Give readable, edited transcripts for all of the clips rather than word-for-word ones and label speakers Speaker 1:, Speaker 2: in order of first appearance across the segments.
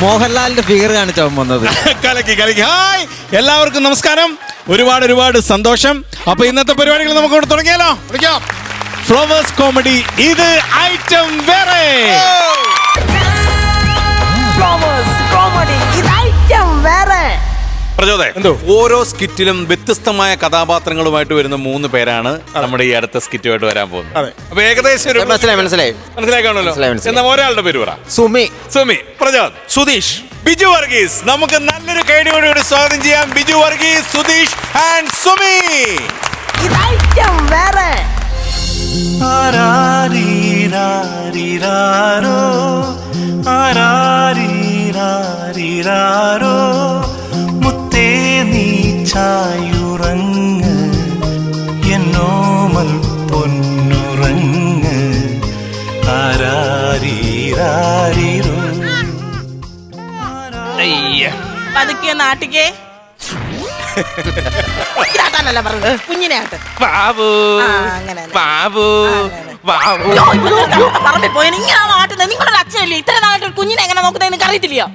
Speaker 1: മോഹൻലാലിന്റെ ഫിഗർ കാണിച്ചാവും വന്നത്.
Speaker 2: കലക്കി കലക്കി. ഹായ് എല്ലാവർക്കും നമസ്കാരം. ഒരുപാട് സന്തോഷം. അപ്പൊ ഇന്നത്തെ പരിപാടികൾ നമുക്ക് തുടങ്ങിയാലോ? Flowers comedy. ഇത് ഐറ്റം വേറെ.
Speaker 3: ഓരോ സ്കിറ്റിലും വ്യത്യസ്തമായ കഥാപാത്രങ്ങളുമായിട്ട് വരുന്ന 3 പേരാണ് നമ്മുടെ ഈ അടുത്ത സ്കിറ്റുമായിട്ട് വരാൻ പോകുന്നത്. അപ്പൊ ഏകദേശം മനസ്സിലായി കാണുമല്ലോ. എന്നാ ഒരാളുടെ പേര് പറ. സുമി, പ്രജോദ്, സുധീഷ്, ബിജു വർഗീസ്. നമുക്ക് നല്ലൊരു കൈഡിയോടുകൂടി സ്വാഗതം ചെയ്യാം ബിജു വർഗീസ്, സുധീഷ് ആൻഡ് സുമി.
Speaker 4: മുത്തേ നീ ചായുറങ്ങ് എന്നോമൽ പൊന്നുറങ്ങ് ആരാരീരാരിരോ.
Speaker 5: പതുക്കെ നാട്ടിക്കേ കുഞ്ഞിനെ
Speaker 6: ബാബു ബാബു ബാബു
Speaker 5: പറമ്പിൽ പോയി ഇങ്ങനെ നാട്ടുന്നത്. നിങ്ങളുടെ അച്ഛനല്ലേ ഇത്ര നാട്ടിൽ കുഞ്ഞിനെ എങ്ങനെ നോക്കുന്നത് എനിക്ക് അറിയത്തില്ലയോ?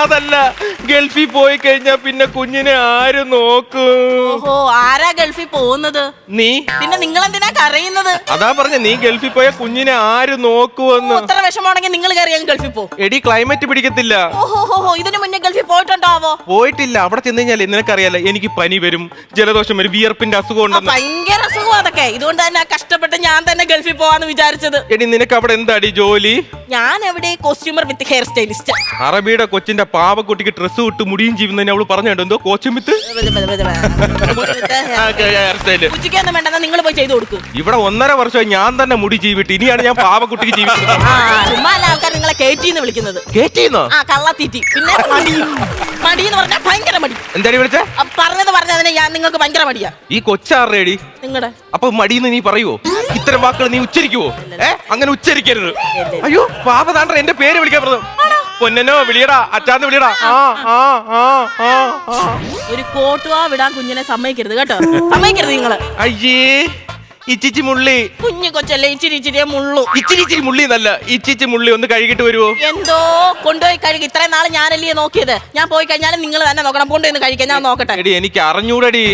Speaker 6: അതല്ല, ഗൾഫിൽ പോയി കഴിഞ്ഞാ പിന്നെ കുഞ്ഞിനെ ആര് നോക്കും?
Speaker 5: ഓഹോ, ആരാ ഗൾഫിൽ പോകുന്നത്?
Speaker 6: നീ.
Speaker 5: പിന്നെ നിങ്ങൾ എന്തിനാ കരയുന്നത്?
Speaker 6: അതാ പറഞ്ഞ, നീ ഗൾഫിൽ പോയ കുഞ്ഞിനെ ആര് നോക്കുവെന്ന്.
Speaker 5: അത്ര വിഷമമാണെങ്കിൽ നിങ്ങൾ കയറിയാൽ ഗൾഫിൽ പോകും.
Speaker 6: എടി, ക്ലൈമറ്റ് പിടിക്കത്തില്ല.
Speaker 5: ഓഹോ, ഇതിനു മുന്നേ ഗൾഫിൽ പോയിട്ടുണ്ടാവോ?
Speaker 6: പോയിട്ടില്ല. അവിടെ ചെന്ന് കഴിഞ്ഞാൽ നിനക്കറിയാലോ, എനിക്ക് പനി വരും, ജലദോഷം വരും, വിയർപ്പിന്റെ അസുഖം ഉണ്ടെന്ന്.
Speaker 5: ഭയങ്കര അസുഖം അതൊക്കെ. ഇതുകൊണ്ട് തന്നെ കഷ്ടപ്പെട്ട് ഞാൻ തന്നെ ഗൾഫിൽ പോവാന്ന് വിചാരിച്ചത്.
Speaker 6: എടി, നിനക്ക് അവിടെ എന്താടി ജോലി?
Speaker 5: ഞാൻ എവിടെ കോസ്റ്റ്യൂമർ വിത്ത് ഹെയർ സ്റ്റൈലിസ്റ്റ്.
Speaker 6: അറബിയുടെ കൊച്ചിന്റെ പാവക്കുട്ടിക്ക് ഡ്രസ്സ് വിട്ട് മുടിയും ചെയ്യുന്നതിന് അവള് പറഞ്ഞോ എന്തോ കോച്ചും വിത്ത്
Speaker 5: ഉച്ചയ്ക്കൊന്നും വേണ്ടെന്നാ നിങ്ങൾ പോയി ചെയ്തു കൊടുക്കും.
Speaker 6: ഇവിടെ 1.5 വർഷം ഞാൻ തന്നെ മുടി ജീവിട്ട്, ഇനിയാണ് ഞാൻ പാവക്കുട്ടിക്ക് ജീവിക്കുന്നത്.
Speaker 5: ചുമ്മാ ആൾക്കാർ നിങ്ങളെ കേറ്റിന്ന് വിളിക്കുന്നത്.
Speaker 6: കേറ്റിന്നോ?
Speaker 5: ആ, കള്ളത്തീറ്റി. പിന്നെ മടി എന്ന് പറഞ്ഞാൽ ഭയങ്കര മടി.
Speaker 6: എന്താടി വിളിച്ചേ?
Speaker 5: പറഞ്ഞതിന് ഞാൻ നിങ്ങൾക്ക് ഭയങ്കര മടിയാ.
Speaker 6: ഈ കൊച്ചാറേടി
Speaker 5: നിങ്ങളുടെ
Speaker 6: അപ്പൊ മടിയെന്ന് നീ പറയുവോ? ഇത്തരം വാക്കുകൾ നീ ഉച്ചരിക്കുവോ? അങ്ങനെ ഉച്ചരിക്കരുത്. അയ്യോ, പാപതാണ്ട എന്റെ പേര് വിളിക്കാൻ പറഞ്ഞു. പൊന്നനോ വിളിയടാ, അച്ചാന്ന് വിളിയടാ.
Speaker 5: ഒരു കോട്ടുവാ വിടാൻ കുഞ്ഞിനെ സമ്മതിക്കരുത് കേട്ടോ. സമ്മതിക്കരുത് നിങ്ങള്.
Speaker 6: അയ്യേ, ഇച്ചിച്ചി മുള്ളി.
Speaker 5: കുഞ്ഞു കൊച്ചല്ലേ, ഇച്ചിരി മുള്ളു.
Speaker 6: ഇച്ചിരി മുള്ളി എന്നല്ല, ഇച്ചിച്ചി മുള്ളി. ഒന്ന് കഴുകിട്ട് വരുവോ?
Speaker 5: എന്തോ കൊണ്ടുപോയി കഴുകി. ഇത്രയും നാളെ ഞാനല്ലേ നോക്കിയത്. ഞാൻ പോയി കഴിഞ്ഞാലും നിങ്ങൾ തന്നെ നോക്കണം. കൊണ്ടുപോയി കഴിക്കാൻ ഞാൻ നോക്കട്ടെ.
Speaker 6: എടി, എനിക്ക് അറിഞ്ഞൂടടി.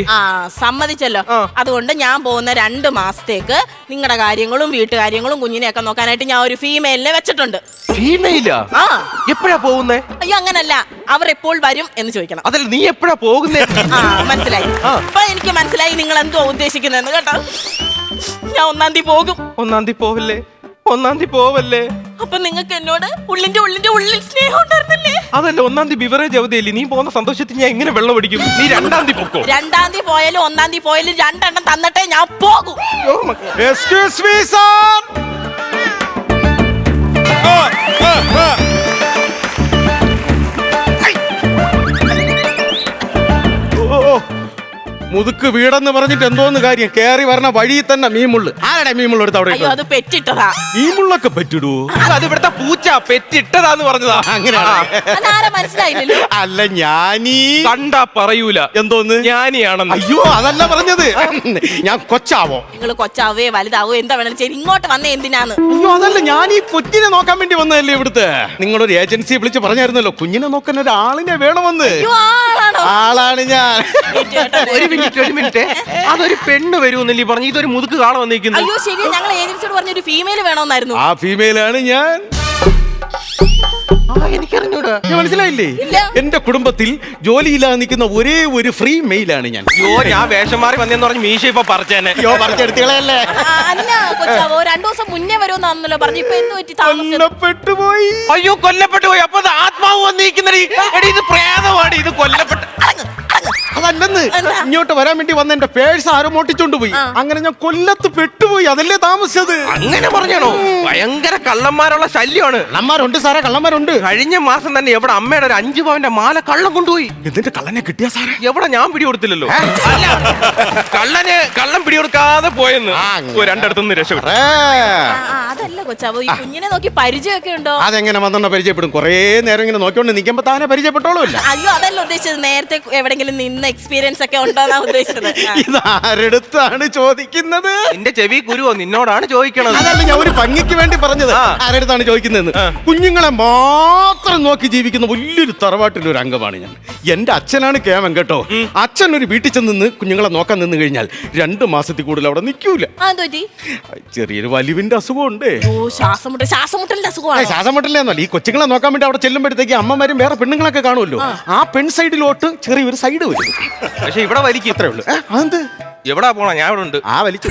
Speaker 5: സമ്മതിച്ചല്ലോ. അതുകൊണ്ട് ഞാൻ പോകുന്ന 2 മാസത്തേക്ക് നിങ്ങളുടെ കാര്യങ്ങളും വീട്ടുകാര്യങ്ങളും കുഞ്ഞിനെയൊക്കെ നോക്കാനായിട്ട് ഞാൻ ഒരു ഫീമെയിലിനെ വെച്ചിട്ടുണ്ട്.
Speaker 6: ഫീമെയിലാ? എപ്പോഴാ പോകുന്നേ?
Speaker 5: അയ്യോ, അങ്ങനല്ല, അവർ എപ്പോൾ വരും എന്ന് ചോദിക്കണം.
Speaker 6: അതല്ല, നീ എപ്പോഴാ പോകുന്നേ?
Speaker 5: മനസ്സിലായി. അപ്പൊ എനിക്ക് മനസ്സിലായി നിങ്ങൾ എന്തോ ഉദ്ദേശിക്കുന്നതെന്ന് കേട്ടോ. ഞാൻ 1-ാം തീയതി പോകും.
Speaker 6: 1-ാം തീയതി പോവല്ലേ? 1-ാം തീയതി പോവല്ലേ?
Speaker 5: അപ്പൊ നിങ്ങൾക്ക് എന്നോട് ഉള്ളിന്റെ ഉള്ളിൽ സ്നേഹം ഉണ്ടായിരുന്നില്ലേ?
Speaker 6: അതല്ല, 1-ാം തീയതി ബിവറേജ് അവധിയല്ലേ? നീ പോകുന്ന സന്തോഷത്തിൽ ഞാൻ എങ്ങനെ വെള്ളം അടിക്കും? നീ 2-ാം തീയതി പൊക്കോ.
Speaker 5: 2-ാം തീയതി പോയാലും 1-ാം തീയതി പോയാലും 2 എണ്ണം തന്നിട്ടേ ഞാൻ പോകും.
Speaker 2: Excuse me sir. മുതുക്ക് വീടെന്ന് പറഞ്ഞിട്ട് എന്തോന്ന് കാര്യം? കേറി വരണ വഴിയിൽ തന്നെ മീമുള്ളു. ആരുടെ മീമുള്ള എടുത്ത് അവിടെ?
Speaker 5: അയ്യോ, അത് പെറ്റിട്ടതാ.
Speaker 2: മീമുള്ളൊക്കെ പറ്റിടൂ.
Speaker 6: അത് ഇവിടുത്തെ പൂച്ച പെറ്റിട്ടതാന്ന് പറഞ്ഞതാ.
Speaker 2: അങ്ങനെ
Speaker 5: മനസ്സിലായില്ലല്ലോ.
Speaker 2: അല്ല, ഞാനീ
Speaker 6: കണ്ടാ പറയൂല
Speaker 2: എന്തോന്ന്
Speaker 6: ഞാനിയാണെന്ന്.
Speaker 2: അയ്യോ, അതല്ല പറഞ്ഞത്. ഞാൻ കൊച്ചാവോ?
Speaker 5: നിങ്ങൾ കൊച്ചാവേ വലുതാവോ എന്താ വേണം ചെയ്ത് ഇങ്ങോട്ട് വന്നേ എന്തിനാന്ന്?
Speaker 2: അയ്യോ, അതല്ല, ഞാൻ ഈ കൊച്ചിനെ നോക്കാൻ വേണ്ടി വന്നതല്ലേ ഇവിടുത്തെ. നിങ്ങളൊരു ഏജൻസി വിളിച്ച് പറഞ്ഞായിരുന്നല്ലോ കുഞ്ഞിനെ നോക്കാൻ ഒരാളിനെ വേണമെന്ന്. ആളാണ് ഞാൻ.
Speaker 6: ഒരു മിനിറ്റ്, അതൊരു പെണ്ണ് വരുമെന്നല്ലേ പറഞ്ഞു? ഇതൊരു മുതുക്ക് കാണാൻ വന്നിരിക്കുന്നു.
Speaker 5: അയ്യോ ശരി, ഞങ്ങൾ ഏജൻസിയോട് പറഞ്ഞ ഒരു ഫീമെയിൽ വേണമെന്നായിരുന്നു.
Speaker 2: ആ ഫീമെയിലാണ് ഞാൻ.
Speaker 6: എനിക്കറിഞ്ഞൂടാ.
Speaker 2: മനസ്സിലായില്ലേ? എന്റെ കുടുംബത്തിൽ ജോലിയില്ലാതെ നിൽക്കുന്ന ഒരേ ഒരു ഫ്രീ മെയിലാണ് ഞാൻ.
Speaker 6: അയ്യോ, ഞാൻ വേഷം മാറി വന്നെന്ന് പറഞ്ഞ് മീശ ഇപ്പൊ പറിച്ചേനെ.
Speaker 2: അയ്യോ, പറിച്ചെടുത്തികളല്ലേ.
Speaker 5: അല്ല കൊച്ചാവോ, 2 ദിവസം മുന്നേ വരുമെന്നാണല്ലോ പറഞ്ഞു. ഇപ്പൊ എന്ത് പറ്റി?
Speaker 2: കൊല്ലപ്പെട്ടുപോയി.
Speaker 6: അയ്യോ, കൊല്ലപ്പെട്ടു പോയി. അപ്പൊ ആത്മാവ് വന്നിരിക്കുന്നടി. എടി, ഇത് പ്രേതമാണ്. ഇത് കൊല്ലപ്പെട്ട
Speaker 2: അതല്ലെന്ന്. ഇങ്ങോട്ട് വരാൻ വേണ്ടി വന്ന എന്റെ പേഴ്സ് ആരോ മോട്ടിച്ചോണ്ട് പോയി. അങ്ങനെ ഞാൻ കൊല്ലത്ത് പെട്ടുപോയി. അതല്ലേ താമസിച്ചത്.
Speaker 6: അങ്ങനെ പറഞ്ഞാണോ? ഭയങ്കര കള്ളന്മാരുള്ള ശല്യമാണ്.
Speaker 2: കള്ളന്മാരുണ്ട് സാറേ, കള്ളന്മാരുണ്ട്.
Speaker 6: കഴിഞ്ഞ മാസം തന്നെ എവിടെ അമ്മയുടെ ഒരു 5 പവന്റെ മാല കള്ളം കൊണ്ടുപോയി.
Speaker 2: എന്നിട്ട് കള്ളനെ കിട്ടിയ സാറേ?
Speaker 6: എവിടെ? ഞാൻ പിടികൊടുത്തില്ലല്ലോ. അല്ല, കള്ളം പിടികൊടുക്കാതെ പോയെന്ന് 2 രക്ഷപ്പെട്ടു.
Speaker 5: അതല്ല കൊച്ചാവോ, ഈ കുഞ്ഞിനെ നോക്കി പരിചയമൊക്കെ ഉണ്ടോ?
Speaker 2: അതെങ്ങനെ വന്നെണ്ണ പരിചയപ്പെടും? കൊറേ നേരം ഇങ്ങനെ നോക്കിക്കൊണ്ട് നിൽക്കുമ്പോ താനെ പരിചയപ്പെട്ടോളൂല്ല.
Speaker 5: അയ്യോ, അതല്ല ഉദ്ദേശിച്ചത്. നേരത്തെ എവിടെങ്കിലും നിന്ന് വന്ന എക്സ്പീരിയൻസ് ഒക്കെ ഉണ്ടോന്നാ ഉദ്ദേശിച്ചത്.
Speaker 7: ഇതാരടുത്താണ് ചോദിക്കുന്നത്?
Speaker 6: നിന്റെ ചെവി കുരുവോ നിന്നോടാണ് ചോദിക്കണത്.
Speaker 7: അതല്ല ഞാൻ ഒരു ഭംഗിക്ക് വേണ്ടി പറഞ്ഞത്. ആരടുത്താണ് ചോദിക്കുന്നതെന്ന്. കുഞ്ഞുങ്ങളെ മാത്രം നോക്കി ജീവിക്കുന്ന വലിയൊരു തറവാട്ടിലെ ഒരു അംഗമാണ് ഞാൻ. എന്റെ അച്ഛനാണ് കേമൻ കേട്ടോ. അച്ഛൻ ഒരു വീട്ടിൽ ചെന്ന് കുഞ്ഞുങ്ങളെ നോക്കാൻ നിന്ന് കഴിഞ്ഞാൽ 2 മാസത്തിൽ കൂടുതൽ അവിടെ നിൽക്കൂല. ചെറിയൊരു വലിവിന്റെ അസുഖമുണ്ട്.
Speaker 5: ശ്വാസമുട്ടലിന്റെ അസുഖമാണ്.
Speaker 7: ശ്വാസമുട്ടലെന്നല്ല, ഈ കൊച്ചുങ്ങളെ നോക്കാൻ വേണ്ടി അവിടെ ചെല്ലുമ്പോഴത്തേക്ക് അമ്മമാരും വേറെ പെണ്ണുങ്ങളൊക്കെ കാണുമല്ലോ. ആ പെൺ സൈഡിലോട്ട് ചെറിയൊരു സൈഡ് വരും.
Speaker 6: പക്ഷെ ഇവിടെ വലിക്കും.
Speaker 7: അത്രേ ഉള്ളൂ. അതെന്ത്
Speaker 6: എവിടാ പോണ? ഞാൻ ഇവിടെ ഉണ്ട്.
Speaker 7: ആ വലിച്ചു.